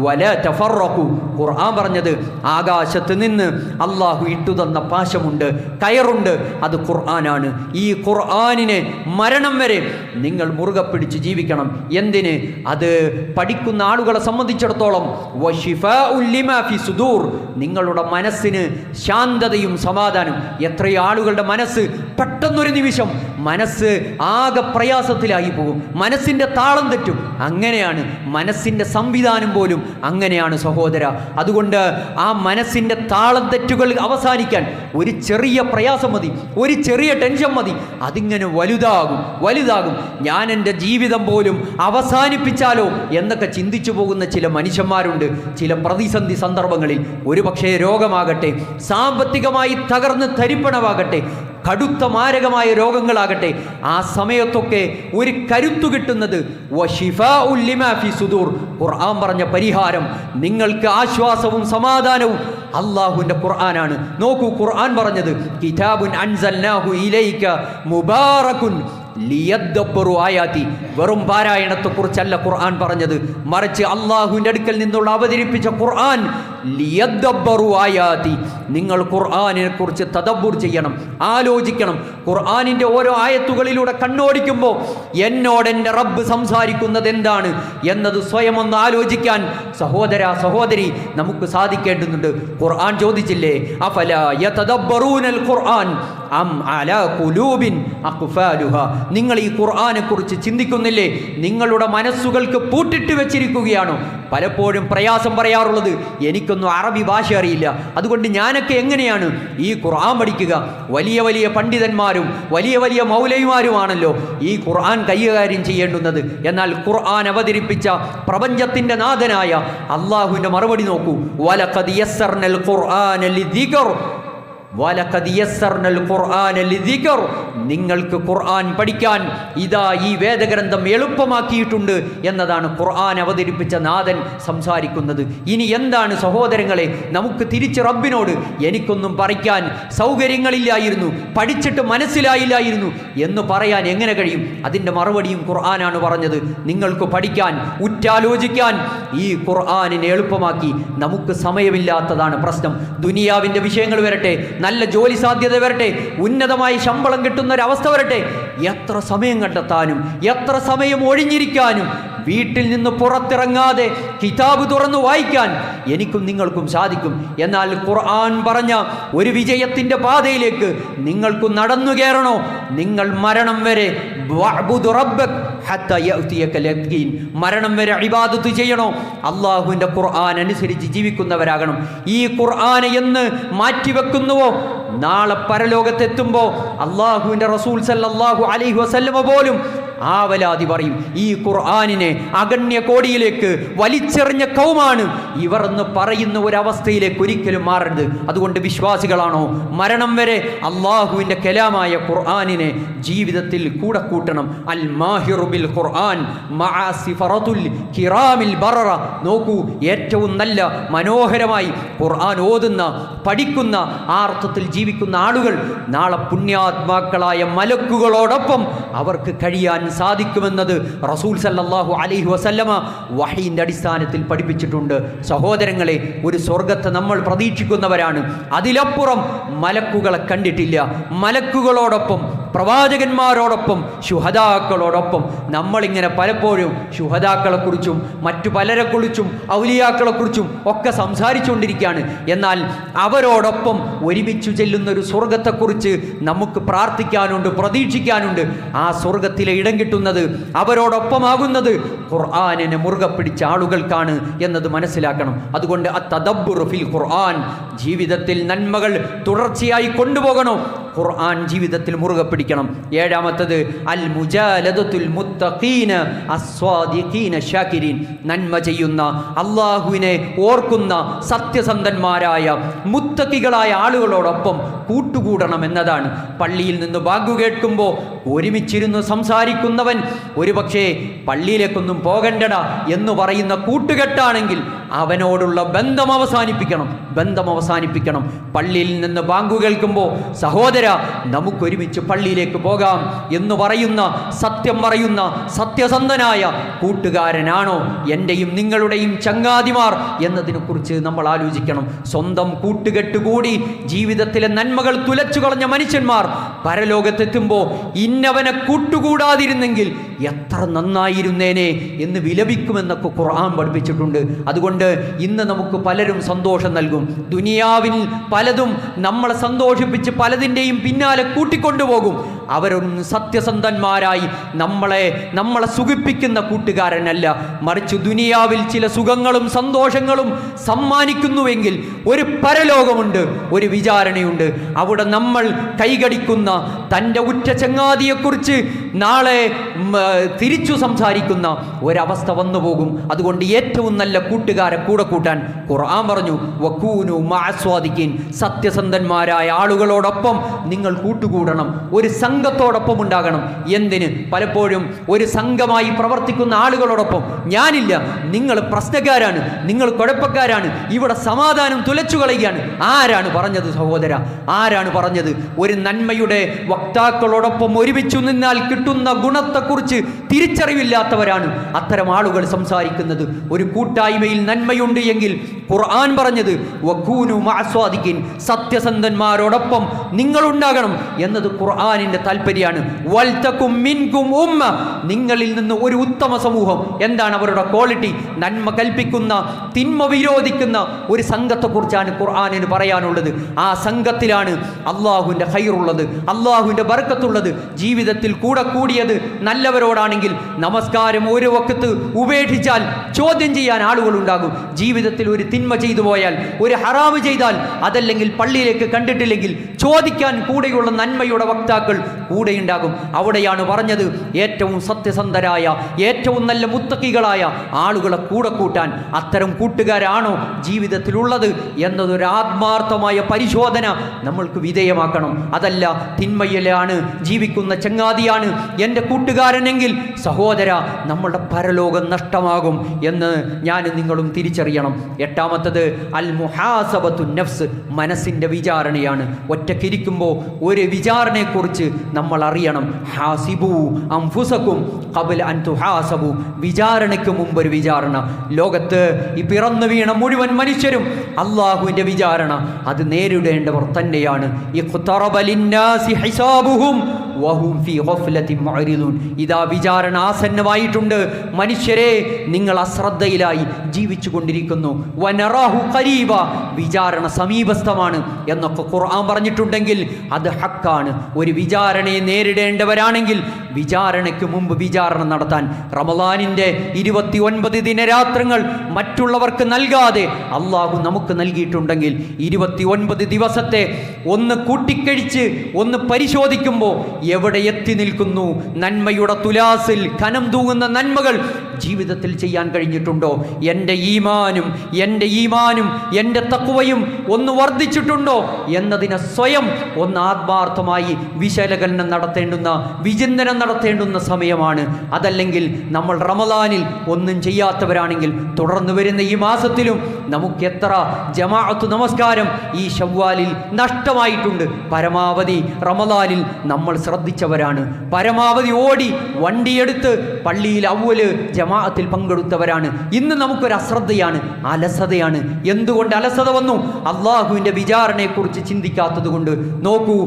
വലാ തഫറഖു. ഖുർആൻ പറഞ്ഞത് ആകാശത്ത് നിന്ന് അള്ളാഹു ഇട്ടുതന്ന പാശമുണ്ട്, കയറുണ്ട്, അത് ഖുർആനാണ്. ഈ ഖുർആനിനെ മരണം വരെ നിങ്ങൾ മുറുകെ പിടിച്ച് ജീവിക്കണം. എന്തിന്? അത് പഠിക്കുന്ന ആളുകളെ സംബന്ധിച്ചിടത്തോളം വശിഫാഉൽ ലിമാ ഫി സുദൂർ, നിങ്ങളുടെ മനസ്സിന് ശാന്തതയും സമാധാനം. എത്രയോ ആളുകളുടെ മനസ്സ് പെട്ടെന്നൊരു നിമിഷം മനസ്സ് ആകെ പ്രയാസത്തിലായി പോകും, മനസ്സിൻ്റെ താളം തെറ്റും. അങ്ങനെയാണ് മനസ്സിൻ്റെ സംവിധാനം പോലും അങ്ങനെയാണ് സഹോദര. അതുകൊണ്ട് ആ മനസ്സിൻ്റെ താളം തെറ്റുകൾ അവസാനിക്കാൻ ഒരു ചെറിയ പ്രയാസം മതി, ഒരു ചെറിയ ടെൻഷൻ മതി, അതിങ്ങനെ വലുതാകും വലുതാകും. ഞാൻ എൻ്റെ ജീവിതം പോലും അവസാനിപ്പിച്ചാലോ എന്നൊക്കെ ചിന്തിച്ചു പോകുന്ന ചില മനുഷ്യന്മാരുണ്ട്. ചില പ്രതിസന്ധി സന്ദർഭങ്ങളിൽ ഒരുപക്ഷേ രോഗമാകട്ടെ, സാമ്പത്തികമായി തകർന്ന് തരിപ്പണമാകട്ടെ, കടുത്ത മാരകമായ രോഗങ്ങളാകട്ടെ, ആ സമയത്തൊക്കെ ഒരു കരുത്തു കിട്ടുന്നത് വശിഫാഉൽ ലിമാ ഫി സുദൂർ, ഖുർആൻ പറഞ്ഞ പരിഹാരം, നിങ്ങൾക്ക് ആശ്വാസവും സമാധാനവും അള്ളാഹുവിൻ്റെ ഖുർആനാണ്. നോക്കൂ, ഖുർആൻ പറഞ്ഞത് കിതാബുൻ അൻസൽനാഹു ഇലൈക മുബാറകുൻ ലിയദ്ദബ്ബറു ആയാതി. വെറും പാരായണത്തെക്കുറിച്ചല്ല ഖുർആൻ പറഞ്ഞത്, മറിച്ച് അള്ളാഹുവിൻ്റെ അടുക്കൽ നിന്നുള്ള അവതരിപ്പിച്ച ഖുർആൻ ലിയദ്ദബ്ബറു ആയാതി. നിങ്ങൾ ഖുർആനിനെ കുറിച്ച് തദബ്ബുർ ചെയ്യണം, ആലോചിക്കണം. ഖുർആനിൻ്റെ ഓരോ ആയത്തുകളിലൂടെ കണ്ണോടിക്കുമ്പോൾ എന്നോട് എൻ്റെ റബ്ബ് സംസാരിക്കുന്നത് എന്താണ് എന്നത് സ്വയം ഒന്ന് ആലോചിക്കാൻ സഹോദര സഹോദരി നമുക്ക് സാധിക്കേണ്ടതുണ്ട്. ഖുർആൻ ചോദിച്ചില്ലേ, അഫലാ യതദബ്ബറൂനൽ ഖുർആൻ അം അലാ ഖുലൂബിൻ അഖ്ഫാലുഹാ. നിങ്ങൾ ഈ ഖുർആനെ കുറിച്ച് ചിന്തിക്കുന്നില്ലേ? നിങ്ങളുടെ മനസ്സുകൾക്ക് പൂട്ടിട്ട് വെച്ചിരിക്കുകയാണോ? പലപ്പോഴും പ്രയാസം പറയാറുള്ളത്, എനിക്കൊന്നും അറബി ഭാഷ അറിയില്ല, അതുകൊണ്ട് ഞാനൊക്കെ എങ്ങനെയാണ് ഈ ഖുർആൻ പഠിക്കുക? വലിയ വലിയ പണ്ഡിതന്മാരും വലിയ വലിയ മൗലവിമാരുമാണല്ലോ ഈ ഖുർആൻ കൈകാര്യം ചെയ്യേണ്ടുന്നത്. എന്നാൽ ഖുർആൻ അവതരിപ്പിച്ച പ്രപഞ്ചത്തിൻ്റെ നാഥനായ അള്ളാഹുവിൻ്റെ മറുപടി നോക്കൂ, വലഖദ് യസ്സർനൽ ഖുർആന ലിദ്ദിക്ർ വലഖദ് യസ്സർനൽ ഖുർആന ലിദ്ദിക്ർ. നിങ്ങൾക്ക് ഖുർആൻ പഠിക്കാൻ ഇതാ ഈ വേദഗ്രന്ഥം എളുപ്പമാക്കിയിട്ടുണ്ട് എന്നതാണ് ഖുർആൻ അവതരിപ്പിച്ച നാഥൻ സംസാരിക്കുന്നത്. ഇനി എന്താണ് സഹോദരങ്ങളെ നമുക്ക് തിരിച്ച് റബ്ബിനോട് എനിക്കൊന്നും പഠിക്കാൻ സൗകര്യങ്ങളില്ലായിരുന്നു, പഠിച്ചിട്ട് മനസ്സിലായില്ലായിരുന്നു എന്ന് പറയാൻ എങ്ങനെ കഴിയും? അതിൻ്റെ മറുപടിയും ഖുർആനാണ് പറഞ്ഞത്. നിങ്ങൾക്ക് പഠിക്കാൻ, ഉറ്റാലോചിക്കാൻ ഈ ഖുർആനിനെ എളുപ്പമാക്കി. നമുക്ക് സമയമില്ലാത്തതാണ് പ്രശ്നം. ദുനിയാവിൻ്റെ വിഷയങ്ങൾ വരട്ടെ, നല്ല ജോലി സാധ്യത വരട്ടെ, ഉന്നതമായി ശമ്പളം കിട്ടുന്ന ഒരവസ്ഥ വരട്ടെ, എത്ര സമയം കണ്ടെത്താനും എത്ര സമയം ഒഴിഞ്ഞിരിക്കാനും വീട്ടിൽ നിന്ന് പുറത്തിറങ്ങാതെ കിതാബ് തുറന്നു വായിക്കാൻ എനിക്കും നിങ്ങൾക്കും സാധിക്കും. എന്നാൽ ഖുർആൻ പറഞ്ഞ ഒരു വിജയത്തിൻ്റെ പാതയിലേക്ക് നിങ്ങൾക്ക് നടന്നു കയറണോ? നിങ്ങൾ മരണം വരെ മരണം വരെ ഇബാദത്ത് ചെയ്യണോ? അള്ളാഹുവിൻ്റെ ഖുർആൻ അനുസരിച്ച് ജീവിക്കുന്നവരാകണം. ഈ ഖുർആനെ എന്ന് മാറ്റിവെക്കുന്നുവോ, നാളെ പരലോകത്തെത്തുമ്പോൾ അള്ളാഹുവിൻ്റെ റസൂൽ സല്ലല്ലാഹു അലൈഹി വസല്ലമ പോലും ആവലാതി പറയും, ഈ ഖുർആനിനെ അഗണ്യ കോടിയിലേക്ക് വലിച്ചെറിഞ്ഞ കൗമാണ് ഇവർ എന്ന് പറയുന്ന ഒരവസ്ഥയിലേക്ക് ഒരിക്കലും മാറരുത്. അതുകൊണ്ട് വിശ്വാസികളാണോ, മരണം വരെ അള്ളാഹുവിൻ്റെ കലാമായ ഖുർആനിനെ ജീവിതത്തിൽ കൂടെ കൂട്ടണം. അൽ മാഹിറു ബിൽ ഖുർആൻ മഅ സിഫറത്തുൽ കിറാമിൽ ബററ. നോക്കൂ, ഏറ്റവും നല്ല മനോഹരമായി ഖുർആൻ ഓതുന്ന, പഠിക്കുന്ന, ആ അർത്ഥത്തിൽ ജീവിക്കുന്ന ആളുകൾ നാളെ പുണ്യാത്മാക്കളായ മലക്കുകളോടൊപ്പം അവർക്ക് കഴിയാൻ സാധിക്കുമെന്നത് റസൂൽ സല്ലല്ലാഹു അലൈഹി വസല്ലമ വഹീന്റെ അടിസ്ഥാനത്തിൽ പഠിപ്പിച്ചിട്ടുണ്ട്. സഹോദരങ്ങളെ, ഒരു സ്വർഗത്തെ നമ്മൾ പ്രതീക്ഷിക്കുന്നവരാണ്. അതിലപ്പുറം മലക്കുകളെ കണ്ടിട്ടില്ല. മലക്കുകളോടൊപ്പം, പ്രവാചകന്മാരോടൊപ്പം, ശുഹദാക്കളോടൊപ്പം നമ്മളിങ്ങനെ പലപ്പോഴും ശുഹദാക്കളെക്കുറിച്ചും മറ്റു പലരെക്കുറിച്ചും ഔലിയാക്കളെക്കുറിച്ചും ഒക്കെ സംസാരിച്ചുകൊണ്ടിരിക്കുകയാണ്. എന്നാൽ അവരോടൊപ്പം ഒരുമിച്ചു ചെല്ലുന്ന ഒരു സ്വർഗത്തെക്കുറിച്ച് നമുക്ക് പ്രാർത്ഥിക്കാനുണ്ട്, പ്രതീക്ഷിക്കാനുണ്ട്. ആ സ്വർഗത്തിലെ ഇടം കിട്ടുന്നത്, അവരോടൊപ്പമാകുന്നത് ഖുർആനിനെ മുറുകെ പിടിച്ച ആളുകൾക്കാണ് എന്നത് മനസ്സിലാക്കണം. അതുകൊണ്ട് അത്തദബ്ബുർ ഫിൽ ഖുർആൻ, ജീവിതത്തിൽ നന്മകൾ തുടർച്ചയായി കൊണ്ടുപോകണം. ഖുർആൻ ജീവിതത്തിൽ മുറുകെ പിടിക്കണം. ഏഴാമത്തത് അൽ മുജാലദത്തുൽ മുത്തഖീന അസ്വാദിഖീന ശാകിരീൻ, നന്മ ചെയ്യുന്ന, അള്ളാഹുവിനെ ഓർക്കുന്ന സത്യസന്ധന്മാരായ മുത്തഖികളായ ആളുകളോടൊപ്പം കൂട്ടുകൂടണം എന്നതാണ്. പള്ളിയിൽ നിന്ന് ബാങ്ക് കേൾക്കുമ്പോൾ ഒരുമിച്ചിരുന്ന് സംസാരിക്കുന്നവൻ ഒരുപക്ഷേ പള്ളിയിലേക്കൊന്നും പോകണ്ടടാ എന്ന് പറയുന്ന കൂട്ടുകെട്ടാണെങ്കിൽ അവനോടുള്ള ബന്ധം അവസാനിപ്പിക്കണം. പള്ളിയിൽ നിന്ന് ബാങ്ക് കേൾക്കുമ്പോൾ സഹോദര നമുക്കൊരുമിച്ച് പള്ളിയിലേക്ക് പോകാം എന്ന് പറയുന്ന സത്യം പറയുന്ന സത്യസന്ധനായ കൂട്ടുകാരനാണോ എൻ്റെയും നിങ്ങളുടെയും ചങ്ങാതിമാർ എന്നതിനെക്കുറിച്ച് നമ്മൾ ആലോചിക്കണം. സ്വന്തം കൂട്ടുകെട്ടുകൂടി ജീവിതത്തിലെ നന്മകൾ തുലച്ചു കളഞ്ഞ മനുഷ്യന്മാർ പരലോകത്തെത്തുമ്പോൾ ഇന്നവനെ കൂട്ടുകൂടാതിരുന്നെങ്കിൽ എത്ര നന്നായിരുന്നേനെ എന്ന് വിലപിക്കുമെന്നൊക്കെ ഖുർആൻ പഠിപ്പിച്ചിട്ടുണ്ട്. അതുകൊണ്ട് ഇന്ന് നമുക്ക് പലരും സന്തോഷം നൽകും. ദുനിയാവിൽ പലതും നമ്മളെ സന്തോഷിപ്പിച്ച് പലതിൻ്റെയും പിന്നാലെ കൂട്ടിക്കൊണ്ടുപോകും. അവരൊന്നും സത്യസന്ധന്മാരായി നമ്മളെ സുഖിപ്പിക്കുന്ന കൂട്ടുകാരനല്ല. മറിച്ച് ദുനിയാവിൽ ചില സുഖങ്ങളും സന്തോഷങ്ങളും സമ്മാനിക്കുന്നുവെങ്കിൽ ഒരു പരലോകമുണ്ട്, ഒരു വിചാരണയുണ്ട്. അവിടെ നമ്മൾ കൈകടിക്കുന്ന തൻ്റെ ഉറ്റ ചങ്ങാതിയെക്കുറിച്ച് നാളെ തിരിച്ചു സംസാരിക്കുന്ന ഒരവസ്ഥ വന്നു പോകും. അതുകൊണ്ട് ഏറ്റവും നല്ല കൂട്ടുകാരെ കൂടെ കൂട്ടാൻ ഖുർആൻ പറഞ്ഞു, വകൂനു മഅസ്വാദിഖീൻ, സത്യസന്ധന്മാരായ ആളുകളോടൊപ്പം നിങ്ങൾ കൂട്ടുകൂടണം, ഒരു സംഘത്തോടൊപ്പം ഉണ്ടാകണം. എന്തിന്? പലപ്പോഴും ഒരു സംഘമായി പ്രവർത്തിക്കുന്ന ആളുകളോടൊപ്പം ഞാനില്ല, നിങ്ങൾ പ്രശ്നക്കാരാണ്, നിങ്ങൾ കുഴപ്പക്കാരാണ്, ഇവിടെ സമാധാനം തുലച്ചു കളയുകയാണ്. ആരാണ് പറഞ്ഞത് സഹോദര? ആരാണ് പറഞ്ഞത്? ഒരു നന്മയുടെ വക്താക്കളോടൊപ്പം ഒരുമിച്ചു നിന്നാൽ കിട്ടുന്ന ഗുണത്തെക്കുറിച്ച് തിരിച്ചറിവില്ലാത്തവരാണ് അത്തരം ആളുകൾ സംസാരിക്കുന്നത്. ഒരു കൂട്ടായ്മയിൽ നന്മയുണ്ട് എങ്കിൽ ഖുർആൻ പറഞ്ഞത് വകൂനു മഅസ്വാദിഖീൻ, സത്യസന്ധന്മാരോടൊപ്പം നിങ്ങളുണ്ടാകണം എന്നത് ഖുർആനിന്റെ താല്പര്യമാണ്. വൽതകും മിൻകും ഉമ്മ, നിങ്ങളിൽ നിന്ന് ഒരു ഉത്തമ സമൂഹം. എന്താണ് അവരുടെ ക്വാളിറ്റി? നന്മ കൽപ്പിക്കുന്ന തിന്മ വിരോധിക്കുന്ന ഒരു സംഘത്തെക്കുറിച്ചാണ് ഖുർആനിന് പറയാനുള്ളത്. ആ സംഘത്തിലാണ് അള്ളാഹുവിൻ്റെ ഖൈറുള്ളത്, അള്ളാഹുവിൻ്റെ ബർക്കത്തുള്ളത്. ജീവിതത്തിൽ കൂടെ കൂടിയത് നല്ലവരോടാണെങ്കിൽ നമസ്കാരം ഒരു വക്കത്ത് ഉപേക്ഷിച്ചാൽ ചോദ്യം ചെയ്യാൻ ആളുകളുണ്ടാകും. ജീവിതത്തിൽ ഒരു തിന്മ ചെയ്തു പോയാൽ, ഒരു ഹറാമ് ചെയ്താൽ, അതല്ലെങ്കിൽ പള്ളിയിലേക്ക് കണ്ടിട്ടില്ലെങ്കിൽ ചോദിക്കാൻ കൂടെയുള്ള നന്മയുടെ വക്താക്കൾ കൂടെയുണ്ടാകും. അവിടെയാണ് പറഞ്ഞത് ഏറ്റവും സത്യസന്ധരായ ഏറ്റവും നല്ല മുത്തക്കികളായ ആളുകളെ കൂടെ കൂട്ടാൻ. അത്തരം കൂട്ടുകാരാണോ ജീവിതത്തിലുള്ളത് എന്നതൊരു ആത്മാർത്ഥമായ പരിശോധന നമ്മൾക്ക് വിധേയമാക്കണം. അതല്ല തിന്മയിലാണ് ജീവിക്കുന്ന ചങ്ങാതിയാണ് എൻ്റെ കൂട്ടുകാരനെങ്കിൽ സഹോദര നമ്മളുടെ പരലോകം നഷ്ടമാകും എന്ന് ഞാൻ നിങ്ങളും തിരിച്ചറിയണം. എട്ടാമത്തത് അൽ മുഹാസബത്തു നഫ്സ്, മനസ്സിൻ്റെ വിചാരണയാണ്. ഒറ്റക്കിരിക്കുമ്പോൾ ഒരു വിചാരണയെക്കുറിച്ച് നമ്മൾ അറിയണം. ഹാസിബു അൻഫുസകും ഖബ്ല അൻ തുഹാസബു, വിചാരണയ്ക്ക് മുമ്പ് ഒരു വിചാരണ. ലോകത്ത് ഈ പിറന്നു വീണ മുഴുവൻ മനുഷ്യരും അള്ളാഹുവിൻ്റെ വിചാരണ അത് നേരിടേണ്ടവർ തന്നെയാണ്. ഇഖ്തറബ ലിന്നാസി ഹിസാബുഹും വഹും ഫീ ഗഫ്ലത്തിൻ മുഅ്രിദൂൻ, ഇതാ വിചാരണ ആസന്നമായിട്ടുണ്ട്. മനുഷ്യരെ നിങ്ങൾ അശ്രദ്ധയിലായി ജീവിച്ചു കൊണ്ടിരിക്കുന്നു. വനറാഹു ഖരീബ, വിചാരണ സമീപസ്ഥമാണ് എന്നൊക്കെ ഖുർആൻ പറഞ്ഞിട്ടുണ്ടെങ്കിൽ അത് ഹക്കാണ്. ഒരു വിചാരണയെ നേരിടേണ്ടവരാണെങ്കിൽ വിചാരണയ്ക്ക് മുമ്പ് വിചാരണ നടത്താൻ റമളാനിൻ്റെ 29 ദിനരാത്രങ്ങൾ മറ്റുള്ളവർക്ക് നൽകാതെ അള്ളാഹു നമുക്ക് നൽകിയിട്ടുണ്ടെങ്കിൽ 29 ദിവസത്തെ ഒന്ന് കൂട്ടിക്കഴിച്ച് ഒന്ന് പരിശോധിക്കുമ്പോൾ എവിടെ എത്തി നിൽക്കുന്നു? നന്മയുടെ തുലാസിൽ കനം തൂങ്ങുന്ന നന്മകൾ ജീവിതത്തിൽ ചെയ്യാൻ കഴിഞ്ഞിട്ടുണ്ടോ? എൻ്റെ ഈമാനും എൻ്റെ തഖ്വയും ഒന്ന് വർദ്ധിച്ചിട്ടുണ്ടോ എന്നതിനെ സ്വയം ഒന്ന് ആത്മാർത്ഥമായി വിശകലനം നടത്തേണ്ടുന്ന, വിചിന്തനം നടത്തേണ്ടുന്ന സമയമാണ്. അതല്ലെങ്കിൽ നമ്മൾ റമളാനിൽ ഒന്നും ചെയ്യാത്തവരാണെങ്കിൽ തുടർന്ന് വരുന്ന ഈ മാസത്തിലും നമുക്ക് എത്ര ജമാഅത്ത് നമസ്കാരം ഈ ശവ്വാലിൽ നഷ്ടമായിട്ടുണ്ട്. പരമാവധി റമളാനിൽ നമ്മൾ ശ്രദ്ധിച്ചവരാണ്, പരമാവധി ഓടി വണ്ടിയെടുത്ത് പള്ളിയിൽ അവ്വല് ജമാഅത്തിൽ പങ്കെടുത്തവരാണ്. ഇന്ന് നമുക്കൊരു അശ്രദ്ധയാണ്, അലസതയാണ്. എന്തുകൊണ്ട് അലസത വന്നു? അള്ളാഹുവിൻ്റെ വിചാരണയെക്കുറിച്ച് ചിന്തിക്കാത്തത് കൊണ്ട്. നോക്കൂ,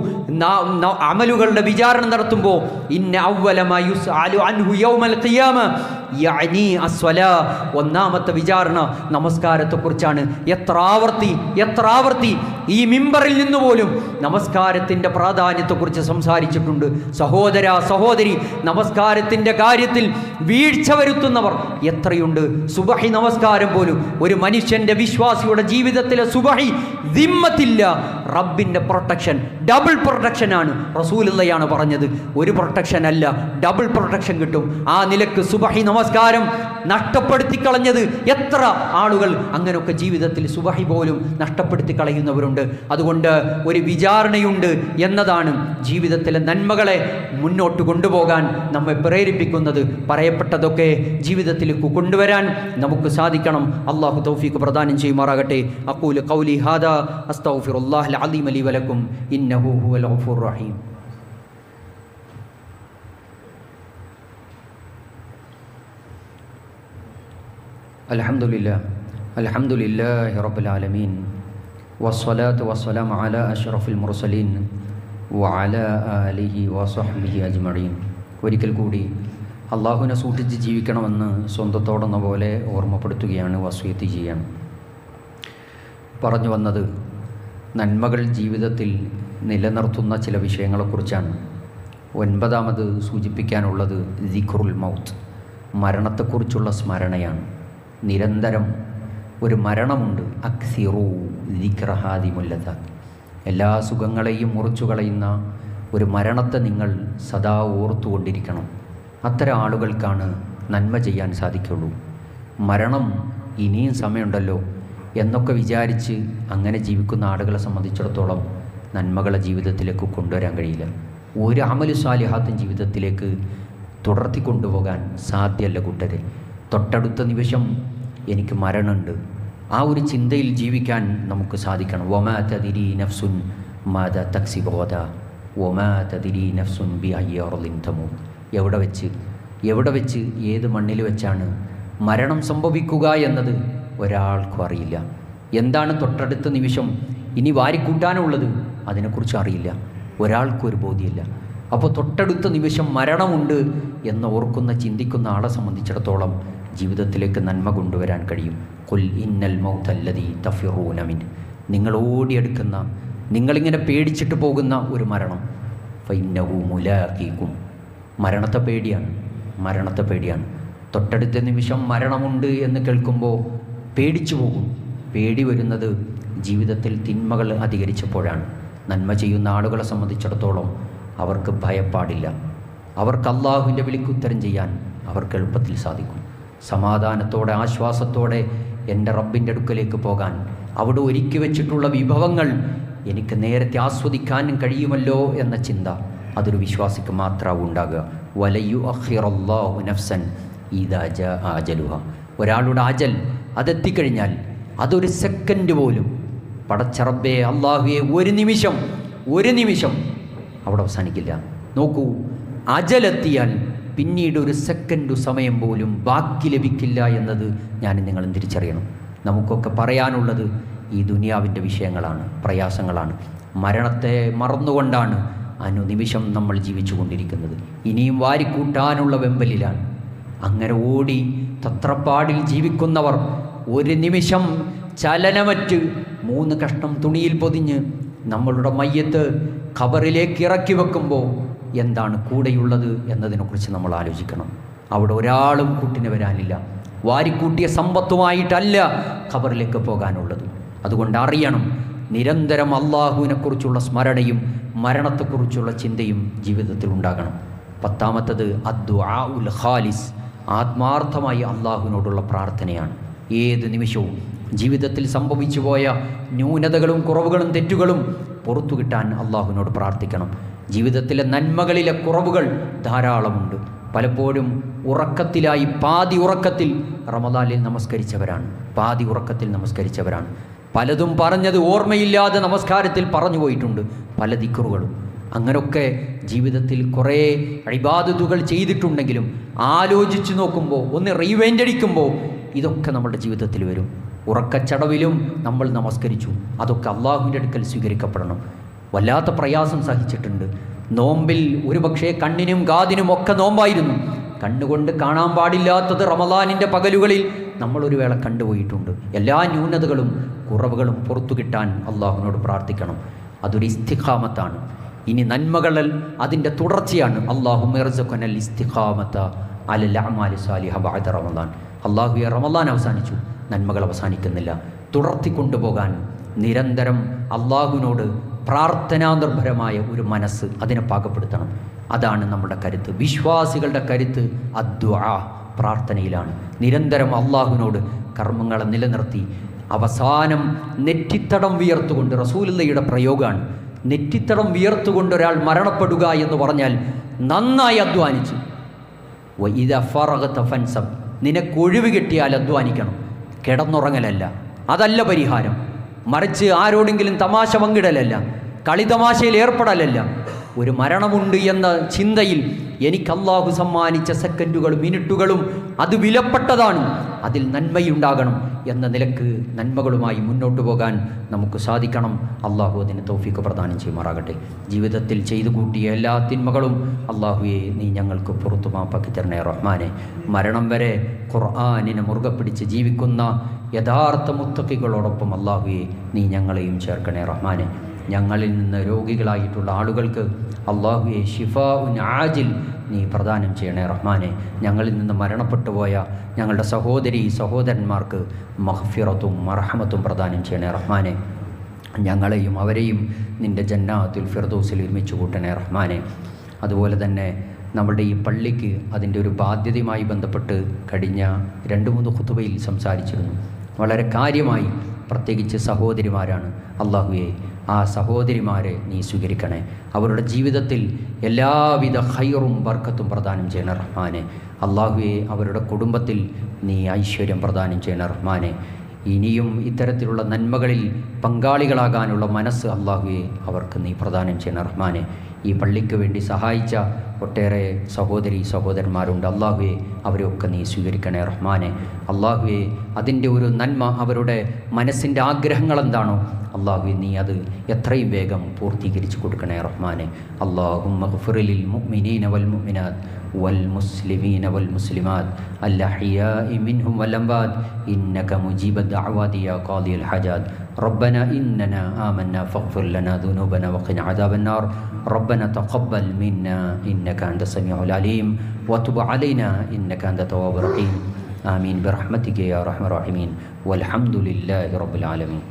അമലുകളുടെ വിചാരണ നടത്തുമ്പോൾ ഇന്ന അവ്വല മാ യുസ്അലു അൻഹു യൗമൽ ഖിയാമ യഅനി അസ്വലാ, ഒന്നാമത്തെ വിചാരണ നമസ്കാരത്തെക്കുറിച്ചാണ്. എത്ര ആവർത്തി ഈ മിമ്പറിൽ നിന്ന് പോലും നമസ്കാരത്തിൻ്റെ പ്രാധാന്യത്തെക്കുറിച്ച് സംസാരിച്ചിട്ടുണ്ട്. സഹോദര സഹോദരി, നമസ്കാരത്തിൻ്റെ കാര്യത്തിൽ വീഴ്ച വരുത്തുന്നവർ എത്രയുണ്ട്. സുബഹി നമസ്കാരം പോലും ഒരു മനുഷ്യൻ്റെ വിശ്വാസിയുടെ ജീവിതത്തിലെ സുബഹി ദിമ്മത്തില്ല, റബ്ബിൻ്റെ പ്രൊട്ടക്ഷൻ ഡബിൾ പ്രൊട്ടക്ഷനാണ്. റസൂലുള്ളയാണ് പറഞ്ഞത്, ഒരു പ്രൊട്ടക്ഷൻ അല്ല, ഡബിൾ പ്രൊട്ടക്ഷൻ കിട്ടും. ആ നിലക്ക് സുബഹി നമസ്കാരം നഷ്ടപ്പെടുത്തി കളഞ്ഞത് എത്ര ആളുകൾ അങ്ങനെയൊക്കെ ജീവിതത്തിൽ സുബഹി പോലും നഷ്ടപ്പെടുത്തി കളയുന്നവരുണ്ട്. അതുകൊണ്ട് ഒരു വിചാരണയുണ്ട് എന്നതാണ് ജീവിതത്തിലെ നന്മകളെ മുന്നോട്ട് കൊണ്ടുപോകാൻ നമ്മെ പ്രേരിപ്പിക്കുന്നത്. പറയപ്പെട്ടതൊക്കെ ജീവിതത്തിലേക്ക് കൊണ്ടുവരാൻ നമുക്ക് സാധിക്കണം. അള്ളാഹു തൗഫീഖ് പ്രദാനം ചെയ്യുമാറാകട്ടെ. അഖൂലു ഖൗലി ഹാദാ അസ്തഗ്ഫിറുല്ലാഹൽ അലീം ലി വലക്കും ഇന്നഹു ഹുവൽ ഗഫൂർ റഹീം. അൽഹംദുലില്ലാഹി റബ്ബിൽ ആലമീൻ വസ്സലാത്തു വസ്സലാമു അലാ അഷ്റഫിൽ മുർസലീൻ വഅലാ ആലിഹി വസഹ്ബിഹി അജ്മഈൻ. ഒരിക്കൽ കൂടി അള്ളാഹുവിനെ സൂക്ഷിച്ച് ജീവിക്കണമെന്ന് സ്വന്തത്തോടെന്ന പോലെ ഓർമ്മപ്പെടുത്തുകയാണ്, വസിയത്ത് ചെയ്യാണ്. പറഞ്ഞു വന്നത് നന്മകൾ ജീവിതത്തിൽ നിലനിർത്തുന്ന ചില വിഷയങ്ങളെക്കുറിച്ചാണ്. 9ാമത് സൂചിപ്പിക്കാനുള്ളത് ദിക്റുൽ മൗത്ത്, മരണത്തെക്കുറിച്ചുള്ള സ്മരണയാണ്. നിരന്തരം ഒരു മരണമുണ്ട്. അക്സിറു ദിക്റ ഹാദിമുൽ ലദാത്ത്, എല്ലാ സുഖങ്ങളെയും മുറിച്ചു കളയുന്ന ഒരു മരണത്തെ നിങ്ങൾ സദാ ഓർത്തുകൊണ്ടിരിക്കണം. അത്തരം ആളുകൾക്കാണ് നന്മ ചെയ്യാൻ സാധിക്കുള്ളൂ. മരണം ഇനിയും സമയമുണ്ടല്ലോ എന്നൊക്കെ വിചാരിച്ച് അങ്ങനെ ജീവിക്കുന്ന ആളുകളെ സംബന്ധിച്ചിടത്തോളം നന്മകളെ ജീവിതത്തിലേക്ക് കൊണ്ടുവരാൻ കഴിയില്ല. ഒരു അമലു സാലിഹാത്തും ജീവിതത്തിലേക്ക് തുടർത്തി കൊണ്ടുപോകാൻ സാധ്യമല്ല കൂട്ടരെ. തൊട്ടടുത്ത നിമിഷം എനിക്ക് മരണമുണ്ട്, ആ ഒരു ചിന്തയിൽ ജീവിക്കാൻ നമുക്ക് സാധിക്കണം. വമാ തദ്രി നഫ്സുൻ മാദാ തക്സിബു ഗദാ വമാ തദ്രി നഫ്സുൻ ബിഅയ്യി അർളിൻ തമൂത്. എവിടെ വെച്ച് ഏത് മണ്ണിൽ വെച്ചാണ് മരണം സംഭവിക്കുക എന്നത് ഒരാൾക്കും അറിയില്ല. എന്താണ് തൊട്ടടുത്ത നിമിഷം ഇനി വാരിക്കൂട്ടാനുള്ളത് അതിനെക്കുറിച്ച് അറിയില്ല, ഒരാൾക്കും ഒരു ബോധ്യമില്ല. അപ്പോൾ തൊട്ടടുത്ത നിമിഷം മരണമുണ്ട് എന്ന് ഓർക്കുന്ന ചിന്തിക്കുന്ന ആളെ സംബന്ധിച്ചിടത്തോളം ജീവിതത്തിലേക്ക് നന്മ കൊണ്ടുവരാൻ കഴിയും. ഖുൽ ഇന്നൽ മൗതല്ലദീ തഫിറൂന മിൻ, നിങ്ങൾ ഓടിയെടുക്കുന്ന, നിങ്ങളിങ്ങനെ പേടിച്ചിട്ട് പോകുന്ന ഒരു മരണം, ഫഇന്നഹു മുലാഖീകും, മരണത്തെ പേടിയാണ്. തൊട്ടടുത്ത നിമിഷം മരണമുണ്ട് എന്ന് കേൾക്കുമ്പോൾ പേടിച്ചു പോകും. പേടി വരുന്നത് ജീവിതത്തിൽ തിന്മകൾ അധികരിച്ചപ്പോഴാണ്. നന്മ ചെയ്യുന്ന ആളുകളെ സംബന്ധിച്ചിടത്തോളം അവർക്ക് ഭയപ്പാടില്ല. അവർക്ക് അള്ളാഹുവിൻ്റെ വിളിക്ക് ഉത്തരം ചെയ്യാൻ അവർക്ക് എളുപ്പത്തിൽ സാധിക്കും. സമാധാനത്തോടെ ആശ്വാസത്തോടെ എൻ്റെ റബ്ബിൻ്റെ അടുക്കലേക്ക് പോകാൻ, അവിടെ ഒരുക്കി വെച്ചിട്ടുള്ള വിഭവങ്ങൾ എനിക്ക് നേരത്തെ ആസ്വദിക്കാനും കഴിയുമല്ലോ എന്ന ചിന്ത അതൊരു വിശ്വാസിക്ക് മാത്രമാവും ഉണ്ടാകുക. വലയു അഖിറല്ലാഹു നഫ്സൻ ഇദാ ജാ അജലുഹ, ഒരാളുടെ അജൽ അതെത്തിക്കഴിഞ്ഞാൽ അതൊരു സെക്കൻഡ് പോലും പടച്ച റബ്ബേ അള്ളാഹുവേ ഒരു നിമിഷം അവിടെ അവസാനിക്കില്ല. നോക്കൂ, അജലെത്തിയാൽ പിന്നീട് ഒരു സെക്കൻഡ് സമയം പോലും ബാക്കി ലഭിക്കില്ല എന്നത് ഞാൻ നിങ്ങളും തിരിച്ചറിയണം. നമുക്കൊക്കെ പറയാനുള്ളത് ഈ ദുനിയാവിൻ്റെ വിഷയങ്ങളാണ്, പ്രയാസങ്ങളാണ്. മരണത്തെ മറന്നുകൊണ്ടാണ് അനുനിമിഷം നമ്മൾ ജീവിച്ചു കൊണ്ടിരിക്കുന്നത്. ഇനിയും വാരിക്കൂട്ടാനുള്ള വെമ്പലിലാണ്. അങ്ങനെ ഓടി തത്രപ്പാടിൽ ജീവിക്കുന്നവർ ഒരു നിമിഷം ചലനമറ്റ് 3 കഷ്ണം തുണിയിൽ പൊതിഞ്ഞ് നമ്മളുടെ മയ്യത്ത് ഖബറിലേക്ക് ഇറക്കി വെക്കുമ്പോൾ എന്താണ് കൂടെയുള്ളത് എന്നതിനെക്കുറിച്ച് നമ്മൾ ആലോചിക്കണം. അവിടെ ഒരാളും കൂട്ടിന് വരാനില്ല. വാരിക്കൂട്ടിയ സമ്പത്തുമായിട്ടല്ല ഖബറിലേക്ക് പോകാനുള്ളത്. അതുകൊണ്ട് അറിയണം, നിരന്തരം അള്ളാഹുവിനെക്കുറിച്ചുള്ള സ്മരണയും മരണത്തെക്കുറിച്ചുള്ള ചിന്തയും ജീവിതത്തിൽ ഉണ്ടാകണം. 10ാമത്തത് അദ്ദുആഉൽ ഖാലിസ്, ആത്മാർത്ഥമായി അള്ളാഹുവിനോടുള്ള പ്രാർത്ഥനയാണ്. ഏത് നിമിഷവും ജീവിതത്തിൽ സംഭവിച്ചു പോയ ന്യൂനതകളും കുറവുകളും തെറ്റുകളും പുറത്തു കിട്ടാൻ അള്ളാഹുവിനോട് പ്രാർത്ഥിക്കണം. ജീവിതത്തിലെ നന്മകളിലെ കുറവുകൾ ധാരാളമുണ്ട്. പലപ്പോഴും ഉറക്കത്തിലായി പാതി ഉറക്കത്തിൽ റമദാനിൽ നമസ്കരിച്ചവരാണ്. പലതും പറഞ്ഞത് ഓർമ്മയില്ലാതെ നമസ്കാരത്തിൽ പറഞ്ഞു പോയിട്ടുണ്ട്, പല ദിക്റുകളും. അങ്ങനെയൊക്കെ ജീവിതത്തിൽ കുറേ ഇബാദത്തുകൾ ചെയ്തിട്ടുണ്ടെങ്കിലും ആലോചിച്ച് നോക്കുമ്പോൾ, ഒന്ന് റീവൈൻഡ് അടിക്കുമ്പോൾ ഇതൊക്കെ നമ്മുടെ ജീവിതത്തിൽ വരും. ഉറക്കച്ചടവിലും നമ്മൾ നമസ്കരിച്ചു, അതൊക്കെ അള്ളാഹുവിൻ്റെ അടുക്കൽ സ്വീകരിക്കപ്പെടണം. വല്ലാത്ത പ്രയാസം സഹിച്ചിട്ടുണ്ട്. നോമ്പിൽ ഒരു പക്ഷേ കണ്ണിനും കാതിനും ഒക്കെ നോമ്പായിരുന്നു. കണ്ണുകൊണ്ട് കാണാൻ പാടില്ലാത്തത് റമദാനിൻ്റെ പകലുകളിൽ നമ്മളൊരു വേള കണ്ടുപോയിട്ടുണ്ട്. എല്ലാ ന്യൂനതകളും കുറവുകളും പുറത്തു കിട്ടാൻ അള്ളാഹുവിനോട് പ്രാർത്ഥിക്കണം. അതൊരു ഇസ്തിഖാമത്താണ്. ഇനി നന്മകൾ അതിൻ്റെ തുടർച്ചയാണ്. അല്ലാഹുമ്മ ഇർസുഖ്നൽ ഇസ്തിഖാമത അലൽ അഅമാലി സാലിഹ ബഅദ റമദാൻ. അള്ളാഹുവേ, റമദാൻ അവസാനിച്ചു, നന്മകൾ അവസാനിക്കുന്നില്ല. തുടർത്തി കൊണ്ടുപോകാൻ നിരന്തരം അള്ളാഹുവിനോട് പ്രാർത്ഥനാനിർഭരമായ ഒരു മനസ്സ് അതിനെ പാകപ്പെടുത്തണം. അതാണ് നമ്മുടെ കരുത്ത്. വിശ്വാസികളുടെ കരുത്ത് അദ്ദുആ, പ്രാർത്ഥനയിലാണ്. നിരന്തരം അള്ളാഹുവിനോട് കർമ്മങ്ങളെ നിലനിർത്തി അവസാനം നെറ്റിത്തടം വിയർത്തുകൊണ്ട്, റസൂലുള്ളാഹിയുടെ പ്രയോഗമാണ്, നെറ്റിത്തടം വിയർത്തുകൊണ്ട് ഒരാൾ മരണപ്പെടുക എന്ന് പറഞ്ഞാൽ നന്നായി അധ്വാനിച്ചു. വഇദാ ഫറഗത ഫൻസബ്, നിനക്ക് ഒഴിവ് കിട്ടിയാൽ അധ്വാനിക്കണം, കിടന്നുറങ്ങലല്ല, അതല്ല പരിഹാരം. മറിച്ച് ആരോടെങ്കിലും തമാശ പങ്കിടലല്ല, കളിതമാശയിൽ ഏർപ്പെടലല്ല. ഒരു മരണമുണ്ട് എന്ന ചിന്തയിൽ എനിക്ക് അല്ലാഹു സമ്മാനിച്ച സെക്കൻഡുകളും മിനിറ്റുകളും അത് വിലപ്പെട്ടതാണ്, അതിൽ നന്മയുണ്ടാകണം എന്ന നിലക്ക് നന്മകളുമായി മുന്നോട്ട് പോകാൻ നമുക്ക് സാധിക്കണം. അള്ളാഹു അതിന് തൗഫീഖ് പ്രദാനം ചെയ്യുമാറാകട്ടെ. ജീവിതത്തിൽ ചെയ്തു കൂട്ടിയ എല്ലാ തിന്മകളും അള്ളാഹുവെ നീ ഞങ്ങൾക്ക് പുറത്തു മാപ്പാക്കി തരണേ റഹ്മാനെ. മരണം വരെ ഖുർആനിനെ മുറുകെ പിടിച്ച് ജീവിക്കുന്ന യഥാർത്ഥ മുത്തഖികളോടൊപ്പം അള്ളാഹുവെ നീ ഞങ്ങളെയും ചേർക്കണേ റഹ്മാനെ. ഞങ്ങളിൽ നിന്ന് രോഗികളായിട്ടുള്ള ആളുകൾക്ക് അള്ളാഹുവെ ശിഫാഉൻ ആജിൽ നീ പ്രദാനം ചെയ്യണേ റഹ്മാനെ. ഞങ്ങളിൽ നിന്ന് മരണപ്പെട്ടു പോയ ഞങ്ങളുടെ സഹോദരി സഹോദരന്മാർക്ക് മഗ്ഫിറത്തും മർഹമത്തും പ്രദാനം ചെയ്യണേ റഹ്മാനെ. ഞങ്ങളെയും അവരെയും നിൻ്റെ ജന്നാത്തുൽ ഫിർദൗസിൽ ഒരുമിച്ച് കൂട്ടണേ റഹ്മാനെ. അതുപോലെ തന്നെ നമ്മുടെ ഈ പള്ളിക്ക് അതിൻ്റെ ഒരു ബാധ്യതയുമായി ബന്ധപ്പെട്ട് കഴിഞ്ഞ 2-3 ഖുതുബയിൽ സംസാരിച്ചിരുന്നു. വളരെ കാര്യമായി, പ്രത്യേകിച്ച് സഹോദരിമാരാണ്. അള്ളാഹുവെ ആ സഹോദരിമാരെ നീ സ്വീകരിക്കണേ. അവരുടെ ജീവിതത്തിൽ എല്ലാവിധ ഖൈറും ബർക്കത്തും പ്രദാനം ചെയ്യണ റഹ്മാനെ. അള്ളാഹുവെ അവരുടെ കുടുംബത്തിൽ നീ ഐശ്വര്യം പ്രദാനം ചെയ്യണ റഹ്മാനെ. ഇനിയും ഇത്തരത്തിലുള്ള നന്മകളിൽ പങ്കാളികളാകാനുള്ള മനസ്സ് അള്ളാഹുവെ അവർക്ക് നീ പ്രദാനം ചെയ്യണ റഹ്മാനെ. ഈ പള്ളിക്ക് വേണ്ടി സഹായിച്ച ഒട്ടേറെ സഹോദരി സഹോദരന്മാരുണ്ട്. അള്ളാഹുവെ അവരെയൊക്കെ നീ സ്വീകരിക്കണേ റഹ്മാനെ. അള്ളാഹുവെ അതിൻ്റെ ഒരു നന്മ, അവരുടെ മനസ്സിൻ്റെ ആഗ്രഹങ്ങൾ എന്താണോ അള്ളാഹുവെ നീ അത് എത്രയും വേഗം പൂർത്തീകരിച്ച് കൊടുക്കണേ റഹ്മാനെ. അല്ലാഹുമ്മ ഗ്ഫിർ ലിൽ മുഅ്മിനീന വൽ മുഅ്മിനാത്ത് വൽ മുസ്ലിമീന വൽ മുസ്ലിമാത്ത് അൽ അഹ്യാഇ മിൻഹും വൽ അംവാത് ഇന്നക മുജീബു ദഅവാതി യാ ഖാദിയൽ ഹജാത്. ربنا إننا آمنا فاغفر لنا ذنوبنا وقنا عذاب النار. ربنا تقبل منا إنك أنت السميع العليم وتب علينا إنك أنت التواب الرحيم. آمين برحمتك يا أرحم الراحمين والحمد لله رب العالمين.